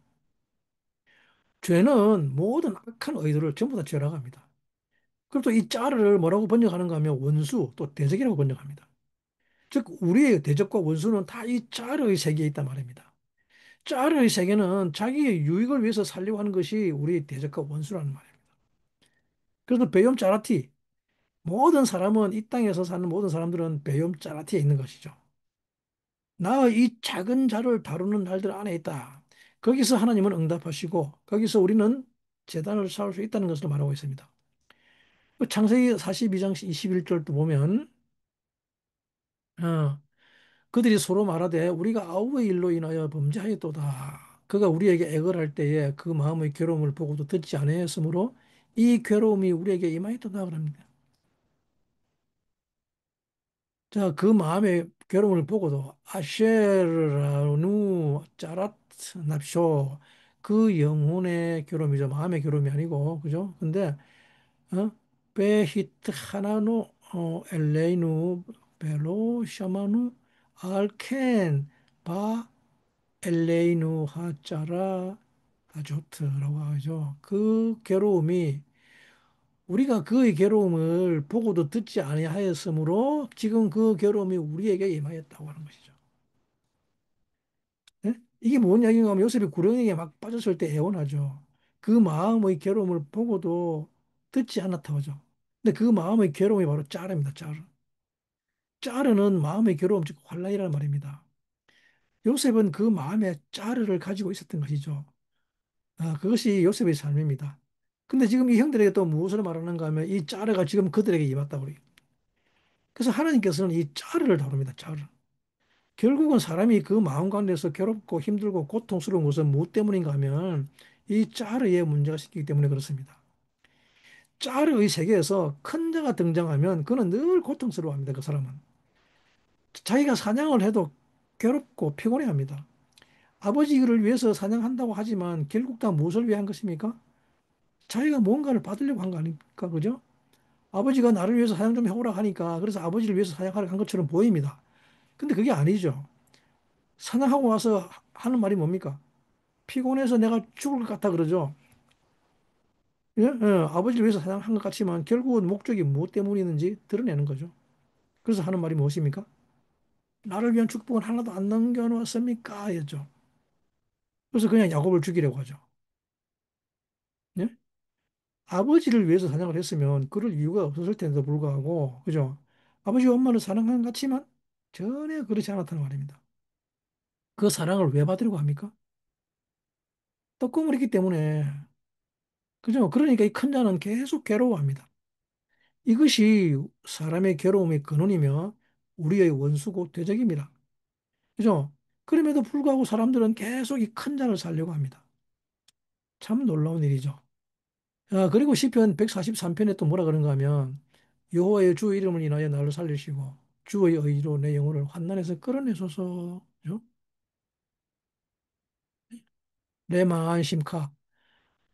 죄는 모든 악한 의도를 전부 다 죄라고 합니다. 그리고 또 이 짜를 뭐라고 번역하는가 하면 원수 또 대적이라고 번역합니다. 즉 우리의 대적과 원수는 다 이 짜르의 세계에 있단 말입니다. 짜르의 세계는 자기의 유익을 위해서 살려고 하는 것이 우리의 대적과 원수라는 말입니다. 그래서 베욤 짜라티 모든 사람은 이 땅에서 사는 모든 사람들은 베욤 짜라티에 있는 것이죠. 나의 이 작은 자를 다루는 날들 안에 있다. 거기서 하나님은 응답하시고 거기서 우리는 재단을 쌓을 수 있다는 것을 말하고 있습니다. 그 창세기 42장 21절도 보면 어, 그들이 서로 말하되 우리가 아우의 일로 인하여 범죄하였도다. 그가 우리에게 애걸할 때에 그 마음의 괴로움을 보고도 듣지 아니하였으므로 이 괴로움이 우리에게 임하였도다 그럽니다. 자, 그 마음의 괴로움을 보고도 아쉐르라누 짜라트 납쇼 그 영혼의 괴로움이죠. 마음의 괴로움이 아니고 그죠? 근데 어? 베히트 하나누 엘레이누 벨로 샤마누 알켄 바 엘레이누 하짜라 아조트라고 하죠. 그 괴로움이 우리가 그의 괴로움을 보고도 듣지 아니하였으므로 지금 그 괴로움이 우리에게 임하였다고 하는 것이죠. 예? 이게 뭔 이야기인가 하면 요셉이 구렁이에 막 빠졌을 때 애원하죠. 그 마음의 괴로움을 보고도 듣지 않았다고 하죠. 근데 그 마음의 괴로움이 바로 짜르입니다. 짜르. 짜르는 마음의 괴로움, 즉 환란이라는 말입니다. 요셉은 그 마음에 짜르를 가지고 있었던 것이죠. 그것이 요셉의 삶입니다. 근데 지금 이 형들에게 또 무엇을 말하는가 하면 이 짜르가 지금 그들에게 임했다고 그래요. 그래서 하나님께서는 이 짜르를 다룹니다. 짜르. 결국은 사람이 그 마음 가운데서 괴롭고 힘들고 고통스러운 것은 무엇 때문인가 하면 이 짜르에 문제가 생기기 때문에 그렇습니다. 짜르의 세계에서 큰 자가 등장하면 그는 늘 고통스러워합니다. 그 사람은. 자기가 사냥을 해도 괴롭고 피곤해합니다. 아버지를 위해서 사냥한다고 하지만 결국 다 무엇을 위한 것입니까? 자기가 뭔가를 받으려고 한 거 아닙니까? 그죠? 아버지가 나를 위해서 사냥 좀 해오라 하니까 그래서 아버지를 위해서 사냥하러 간 것처럼 보입니다. 근데 그게 아니죠. 사냥하고 와서 하는 말이 뭡니까? 피곤해서 내가 죽을 것 같다 그러죠. 예? 예, 아버지를 위해서 사냥한 것 같지만 결국은 목적이 무엇 때문이는지 드러내는 거죠. 그래서 하는 말이 무엇입니까? 나를 위한 축복은 하나도 안 남겨놓았습니까? 였죠. 그래서 그냥 야곱을 죽이려고 하죠. 예? 아버지를 위해서 사냥을 했으면 그럴 이유가 없었을 텐데도 불구하고, 그죠? 아버지와 엄마를 사랑한 것 같지만 전혀 그렇지 않았다는 말입니다. 그 사랑을 왜 받으려고 합니까? 떡국을 했기 때문에, 그죠? 그러니까 이 큰 자는 계속 괴로워합니다. 이것이 사람의 괴로움의 근원이며 우리의 원수고 대적입니다. 그죠? 그럼에도 불구하고 사람들은 계속 이 큰 자를 살려고 합니다. 참 놀라운 일이죠. 그리고 시편 143편에 또 뭐라 그런가 하면 여호와의 주 이름을 인하여 나를 살리시고 주의 의로 내 영혼을 환난에서 끌어내소서. 그죠? 레마안 심카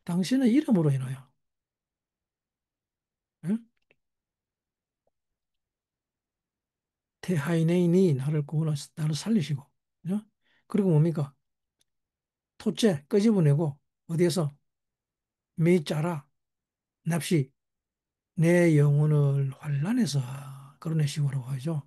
당신의 이름으로 인하여 예? 테하이네인이 나를 구원하시 나를 살리시고 그죠? 그리고 뭡니까? 토째 끄집어내고 어디에서 미짜라 납시 내 영혼을 환난에서 끌어내시고라고 하죠.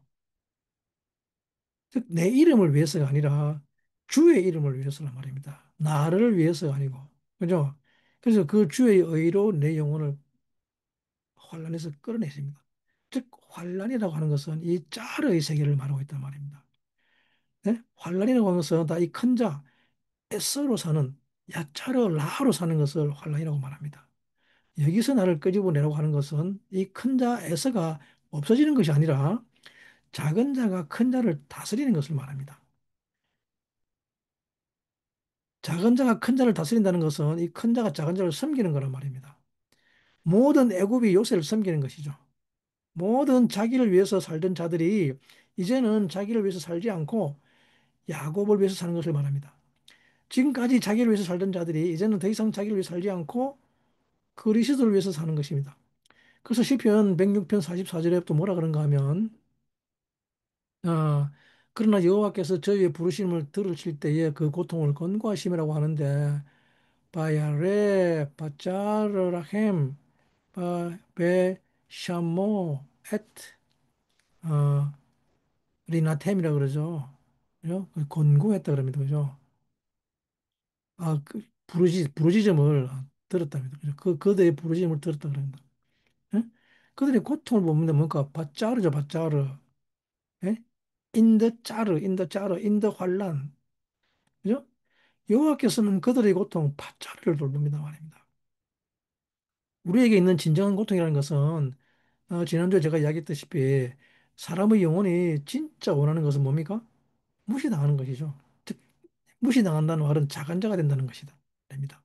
즉 내 이름을 위해서가 아니라 주의 이름을 위해서란 말입니다. 나를 위해서가 아니고 그죠? 그래서 그 주의 의로 내 영혼을 환난에서 끌어내십니다. 즉 환난이라고 하는 것은 이 짜르의 세계를 말하고 있단 말입니다. 네? 환난이라고 하는 것은 다 이 큰 자, 에서로 사는 야차르 라하로 사는 것을 환난이라고 말합니다. 여기서 나를 끄집어내라고 하는 것은 이 큰 자 에서가 없어지는 것이 아니라 작은 자가 큰 자를 다스리는 것을 말합니다. 작은 자가 큰 자를 다스린다는 것은 이 큰 자가 작은 자를 섬기는 거란 말입니다. 모든 애굽이 요새를 섬기는 것이죠. 모든 자기를 위해서 살던 자들이 이제는 자기를 위해서 살지 않고 야곱을 위해서 사는 것을 말합니다. 지금까지 자기를 위해서 살던 자들이 이제는 더 이상 자기를 위해서 살지 않고 그리스도를 위해서 사는 것입니다. 그래서 시편 106편 44절에 또 뭐라 그런가 하면 아, 그러나 여호와께서 저희의 부르심을 들으실 때에 그 고통을 권고하심이라고 하는데 바야레 바짜르라햄 바베 샤모 엣 어, 리나템이라 그러죠. 그죠? 권고했다 그럽니다. 그죠? 그 부르짖음을 들었답니다. 그죠? 그들의 부르짖음을 들었다 그럽니다. 예? 그들의 고통을 보면 뭔가 바짜르죠, 바짜르. 예? 인더 짜르, 인더 짜르, 인더 환란. 그죠? 여호와께서는 그들의 고통, 바짜르를 돌봅니다 말입니다. 우리에게 있는 진정한 고통이라는 것은 지난주에 제가 이야기했다시피 사람의 영혼이 진짜 원하는 것은 뭡니까? 무시당하는 것이죠. 즉, 무시당한다는 말은 작은 자가 된다는 것이다. 됩니다.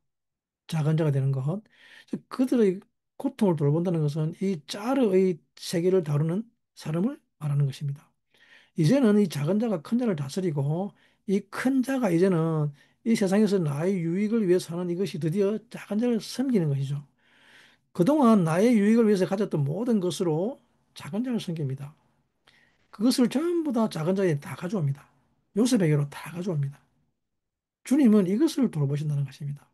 작은 자가 되는 것. 즉, 그들의 고통을 돌본다는 것은 이 짜르의 세계를 다루는 사람을 말하는 것입니다. 이제는 이 작은 자가 큰 자를 다스리고 이 큰 자가 이제는 이 세상에서 나의 유익을 위해서 하는 이것이 드디어 작은 자를 섬기는 것이죠. 그동안 나의 유익을 위해서 가졌던 모든 것으로 작은 자를 섬깁니다. 그것을 전부 다 작은 자에 다 가져옵니다. 요셉에게로 다 가져옵니다. 주님은 이것을 돌보신다는 것입니다.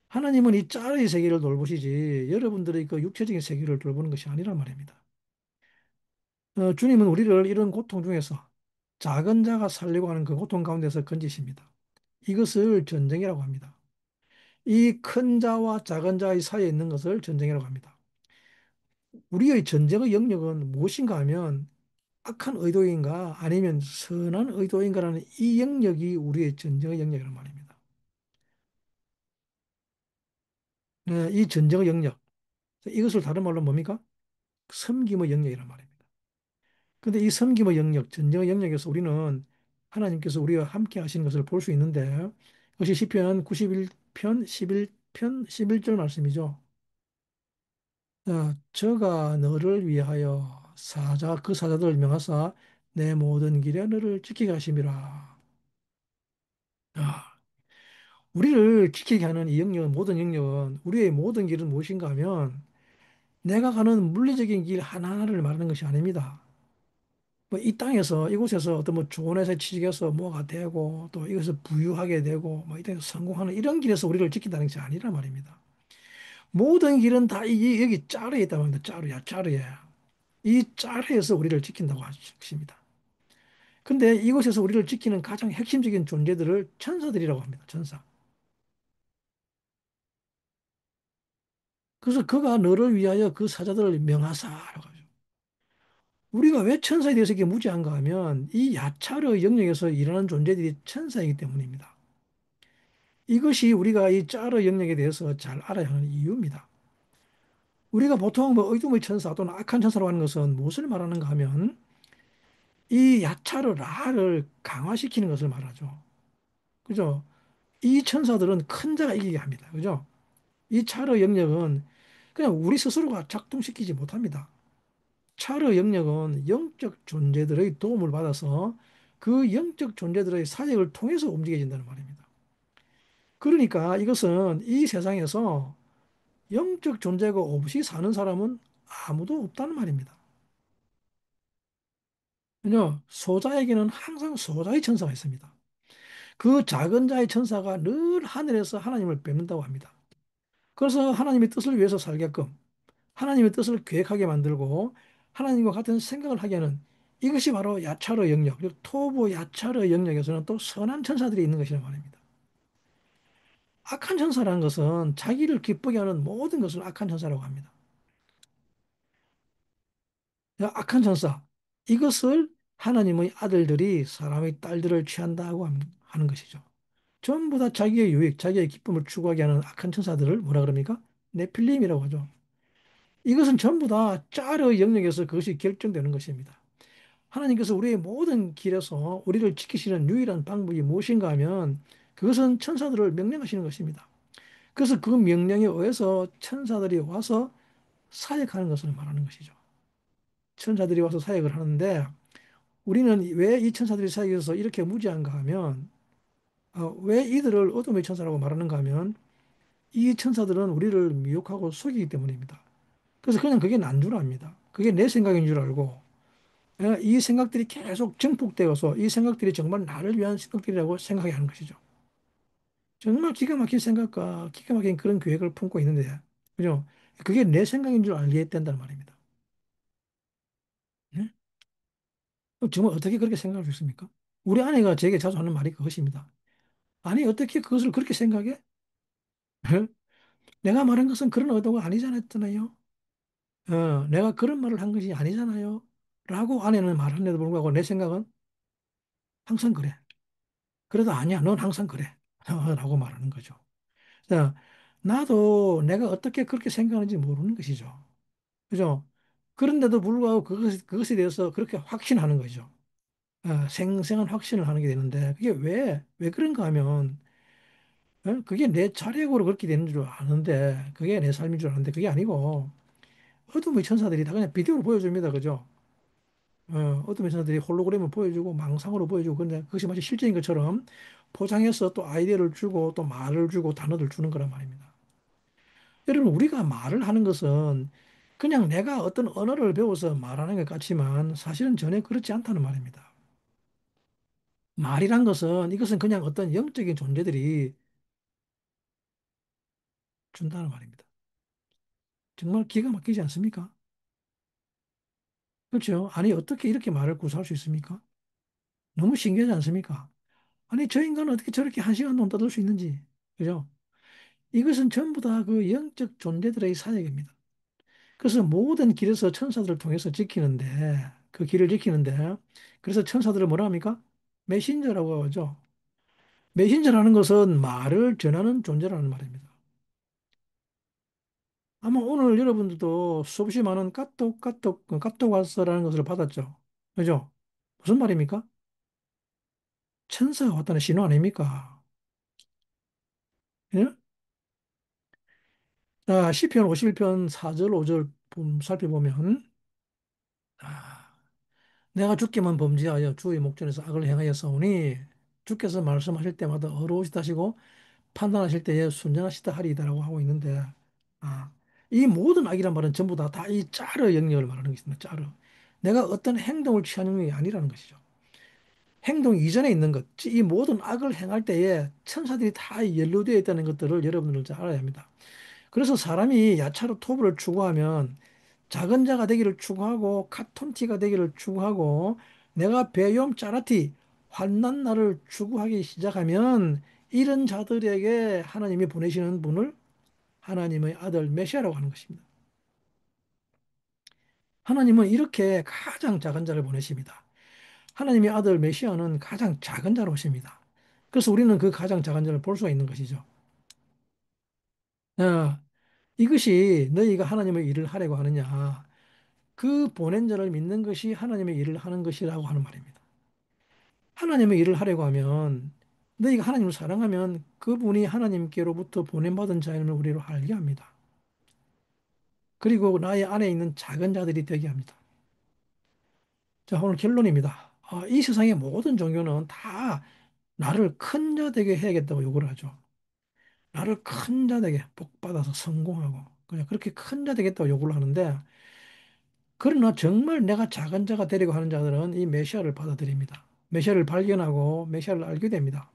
하나님은 이 짤의 세계를 돌보시지 여러분들의 그 육체적인 세계를 돌보는 것이 아니란 말입니다. 주님은 우리를 이런 고통 중에서 작은 자가 살려고 하는 그 고통 가운데서 건지십니다. 이것을 전쟁이라고 합니다. 이 큰 자와 작은 자의 사이에 있는 것을 전쟁이라고 합니다. 우리의 전쟁의 영역은 무엇인가 하면 악한 의도인가 아니면 선한 의도인가라는 이 영역이 우리의 전쟁의 영역이란 말입니다. 네, 이 전쟁의 영역, 이것을 다른 말로 뭡니까? 섬김의 영역이란 말입니다. 근데 이 섬김의 영역, 전쟁의 영역에서 우리는 하나님께서 우리와 함께 하시는 것을 볼 수 있는데 그것이 시편 91편 11편 11절 말씀이죠. 저가 너를 위하여 그 사자들을 명하사 내 모든 길에 너를 지키게 하심이라. 아, 우리를 지키게 하는 이 영역은 모든 영역은 우리의 모든 길은 무엇인가 하면 내가 가는 물리적인 길 하나하나를 말하는 것이 아닙니다. 뭐 이 땅에서 이곳에서 어떤 뭐 좋은 회사에 취직해서 뭐가 되고 또 이것을 부유하게 되고 뭐 이때 성공하는 이런 길에서 우리를 지킨다는 것이 아니란 말입니다. 모든 길은 다 여기 짜르에 있다고 합니다. 짜르야, 짜르에. 이 짜르에서 우리를 지킨다고 하십니다. 근데 이곳에서 우리를 지키는 가장 핵심적인 존재들을 천사들이라고 합니다. 천사. 그래서 그가 너를 위하여 그 사자들을 명하사라고 하죠. 우리가 왜 천사에 대해서 이렇게 무지한가 하면 이 야차르 영역에서 일하는 존재들이 천사이기 때문입니다. 이것이 우리가 이 짜르 영역에 대해서 잘 알아야 하는 이유입니다. 우리가 보통 뭐 어둠의 천사 또는 악한 천사라고 하는 것은 무엇을 말하는가 하면 이 야차르 라를 강화시키는 것을 말하죠. 그죠? 이 천사들은 큰 자가 이기게 합니다. 그죠? 이 차르 영역은 그냥 우리 스스로가 작동시키지 못합니다. 차르 영역은 영적 존재들의 도움을 받아서 그 영적 존재들의 사역을 통해서 움직여진다는 말입니다. 그러니까 이것은 이 세상에서 영적 존재가 없이 사는 사람은 아무도 없다는 말입니다. 왜냐, 소자에게는 항상 소자의 천사가 있습니다. 그 작은 자의 천사가 늘 하늘에서 하나님을 뵙는다고 합니다. 그래서 하나님의 뜻을 위해서 살게끔 하나님의 뜻을 계획하게 만들고 하나님과 같은 생각을 하게 하는 이것이 바로 야차르 영역, 그리고 토부 야차르 영역에서는 또 선한 천사들이 있는 것이란 말입니다. 악한 천사라는 것은 자기를 기쁘게 하는 모든 것을 악한 천사라고 합니다. 악한 천사, 이것을 하나님의 아들들이 사람의 딸들을 취한다고 하는 것이죠. 전부 다 자기의 유익, 자기의 기쁨을 추구하게 하는 악한 천사들을 뭐라 그럽니까? 네필림이라고 하죠. 이것은 전부 다 짜르 영역에서 그것이 결정되는 것입니다. 하나님께서 우리의 모든 길에서 우리를 지키시는 유일한 방법이 무엇인가 하면 그것은 천사들을 명령하시는 것입니다. 그래서 그 명령에 의해서 천사들이 와서 사역하는 것을 말하는 것이죠. 천사들이 와서 사역을 하는데 우리는 왜 이 천사들이 사역에서 이렇게 무지한가 하면 왜 이들을 어둠의 천사라고 말하는가 하면 이 천사들은 우리를 미혹하고 속이기 때문입니다. 그래서 그냥 그게 난 줄 압니다. 그게 내 생각인 줄 알고 이 생각들이 계속 증폭되어서 이 생각들이 정말 나를 위한 생각들이라고 생각하게 하는 것이죠. 정말 기가 막힌 생각과 기가 막힌 그런 계획을 품고 있는데, 그죠? 그게 내 생각인 줄 알게 된다는 말입니다. 네? 그럼 정말 어떻게 그렇게 생각할 수 있습니까? 우리 아내가 제게 자주 하는 말이 그것입니다. 아니, 어떻게 그것을 그렇게 생각해? 내가 말한 것은 그런 의도가 아니잖아요. 내가 그런 말을 한 것이 아니잖아요. 라고 아내는 말하는데도 불구하고 내 생각은 항상 그래. 그래도 아니야, 넌 항상 그래. 라고 말하는 거죠. 자, 나도 내가 어떻게 그렇게 생각하는지 모르는 것이죠. 그죠? 그런데도 불구하고 그것에 대해서 그렇게 확신하는 거죠. 생생한 확신을 하는 게 되는데, 그게 왜 그런가 하면, 그게 내 자력으로 그렇게 되는 줄 아는데, 그게 내 삶인 줄 아는데, 그게 아니고, 어둠의 천사들이 다 그냥 비디오로 보여줍니다. 그죠? 어떤 메신저들이 홀로그램을 보여주고 망상으로 보여주고 근데 그것이 마치 실제인 것처럼 포장해서 또 아이디어를 주고 또 말을 주고 단어를 주는 거란 말입니다. 여러분, 우리가 말을 하는 것은 그냥 내가 어떤 언어를 배워서 말하는 것 같지만 사실은 전혀 그렇지 않다는 말입니다. 말이란 것은 이것은 그냥 어떤 영적인 존재들이 준다는 말입니다. 정말 기가 막히지 않습니까? 그렇죠? 아니, 어떻게 이렇게 말을 구사할 수 있습니까? 너무 신기하지 않습니까? 아니, 저 인간은 어떻게 저렇게 한 시간 동안 떠들 수 있는지. 그죠? 이것은 전부 다 그 영적 존재들의 사역입니다. 그래서 모든 길에서 천사들을 통해서 지키는데, 그 길을 지키는데, 그래서 천사들을 뭐라 합니까? 메신저라고 하죠. 메신저라는 것은 말을 전하는 존재라는 말입니다. 아마 오늘 여러분들도 수없이 많은 카톡 왔어라는 것을 받았죠. 그죠? 무슨 말입니까? 천사가 왔다는 신호 아닙니까? 예? 자, 시편 51편 4절 5절 살펴보면 아, 내가 주께만 범죄하여 주의 목전에서 악을 행하였사오니 주께서 말씀하실 때마다 어려우시다시고 판단하실 때에 순전하시다 하리이다라고 하고 있는데 아, 이 모든 악이란 말은 전부 다 이 짜르 영역을 말하는 것입니다. 짜르. 내가 어떤 행동을 취하는 게 아니라는 것이죠. 행동 이전에 있는 것, 이 모든 악을 행할 때에 천사들이 다 연루되어 있다는 것들을 여러분들은 잘 알아야 합니다. 그래서 사람이 야차로 토부를 추구하면 작은 자가 되기를 추구하고 카톤티가 되기를 추구하고 내가 베욤 짜라티 환난 날을 추구하기 시작하면 이런 자들에게 하나님이 보내시는 분을 하나님의 아들 메시아라고 하는 것입니다. 하나님은 이렇게 가장 작은 자를 보내십니다. 하나님의 아들 메시아는 가장 작은 자로 오십니다. 그래서 우리는 그 가장 작은 자를 볼 수가 있는 것이죠. 어, 이것이 너희가 하나님의 일을 하려고 하느냐. 그 보낸 자를 믿는 것이 하나님의 일을 하는 것이라고 하는 말입니다. 하나님의 일을 하려고 하면 너희가 하나님을 사랑하면 그분이 하나님께로부터 보냄받은 자임을 우리로 알게 합니다. 그리고 나의 안에 있는 작은 자들이 되게 합니다. 자, 오늘 결론입니다. 이 세상의 모든 종교는 다 나를 큰 자 되게 해야겠다고 요구를 하죠. 나를 큰 자 되게 복 받아서 성공하고 그냥 그렇게 큰 자 되겠다고 요구를 하는데 그러나 정말 내가 작은 자가 되려고 하는 자들은 이 메시아를 받아들입니다. 메시아를 발견하고 메시아를 알게 됩니다.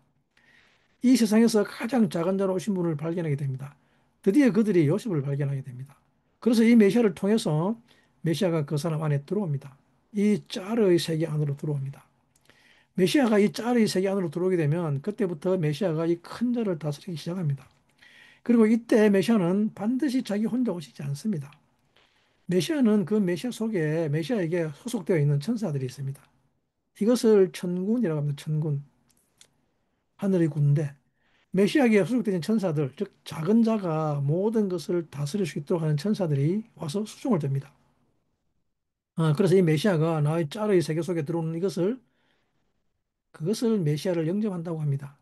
이 세상에서 가장 작은 자로 오신 분을 발견하게 됩니다. 드디어 그들이 요셉을 발견하게 됩니다. 그래서 이 메시아를 통해서 메시아가 그 사람 안에 들어옵니다. 이 짜르의 세계 안으로 들어옵니다. 메시아가 이 짜르의 세계 안으로 들어오게 되면 그때부터 메시아가 이 큰 자를 다스리기 시작합니다. 그리고 이때 메시아는 반드시 자기 혼자 오시지 않습니다. 메시아는 그 메시아 속에 메시아에게 소속되어 있는 천사들이 있습니다. 이것을 천군이라고 합니다. 천군. 하늘의 군대. 메시아에게 소속되어 있는 천사들, 즉 작은 자가 모든 것을 다스릴 수 있도록 하는 천사들이 와서 수종을 듭니다. 그래서 이 메시아가 나의 짜르의 세계 속에 들어오는 그것을 메시아를 영접한다고 합니다.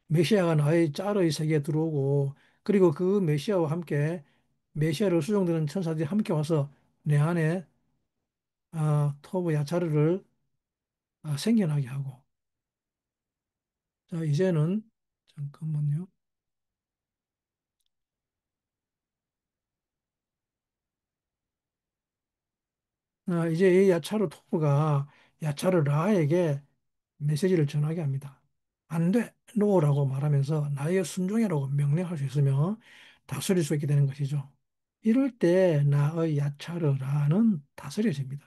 메시아가 나의 짜르의 세계에 들어오고 그리고 그 메시아와 함께 메시아를 수종드는 천사들이 함께 와서 내 안에 토브 야차르를 생겨나게 하고 자 이제는 잠깐만요. 이제 이 야차르 토브가 야차르 라에게 메시지를 전하게 합니다. 안 돼, 노라고 말하면서 나에게 순종해라고 명령할 수 있으며 다스릴 수 있게 되는 것이죠. 이럴 때 나의 야차르라는 다스려집니다.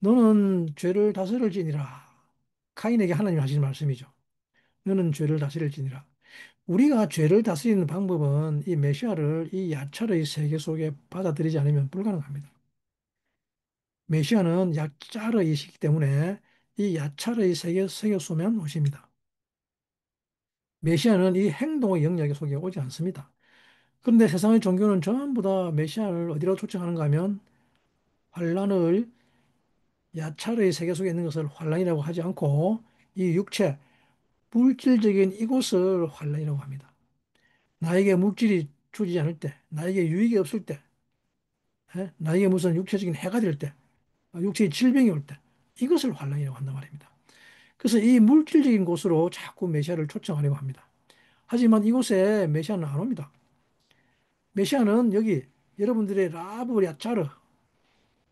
너는 죄를 다스릴지니라. 카인에게 하나님 하시는 말씀이죠. 너는 죄를 다스릴지니라. 우리가 죄를 다스리는 방법은 이 메시아를 이 야차르의 세계 속에 받아들이지 않으면 불가능합니다. 메시아는 야차르이시기 때문에 이 야차르의 세계 속에만 오십니다. 메시아는 이 행동의 영역 속에 오지 않습니다. 그런데 세상의 종교는 전부 다 메시아를 어디로 초청하는가 하면 환란을 야차르의 세계 속에 있는 것을 환란이라고 하지 않고 이 육체, 물질적인 이곳을 환란이라고 합니다. 나에게 물질이 주지 않을 때, 나에게 유익이 없을 때, 나에게 무슨 육체적인 해가 될 때, 육체의 질병이 올 때 이것을 환란이라고 한단 말입니다. 그래서 이 물질적인 곳으로 자꾸 메시아를 초청하려고 합니다. 하지만 이곳에 메시아는 안 옵니다. 메시아는 여기 여러분들의 라브 야차르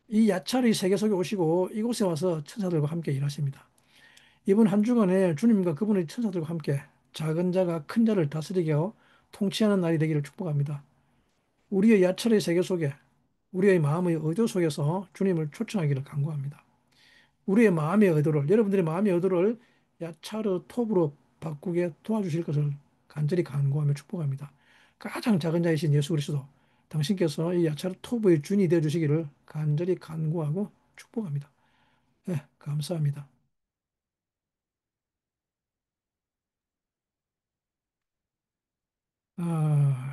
이 야차르의 세계 속에 오시고 이곳에 와서 천사들과 함께 일하십니다. 이번 한 주간에 주님과 그분의 천사들과 함께 작은 자가 큰 자를 다스리게 하고 통치하는 날이 되기를 축복합니다. 우리의 야철의 세계 속에 우리의 마음의 의도 속에서 주님을 초청하기를 간구합니다. 우리의 마음의 의도를 여러분들의 마음의 의도를 야차르 톱으로 바꾸게 도와주실 것을 간절히 간구하며 축복합니다. 가장 작은 자이신 예수 그리스도 당신께서 이 야차르 톱의 주인이 되어 주시기를 간절히 간구하고 축복합니다. 네, 감사합니다. 아,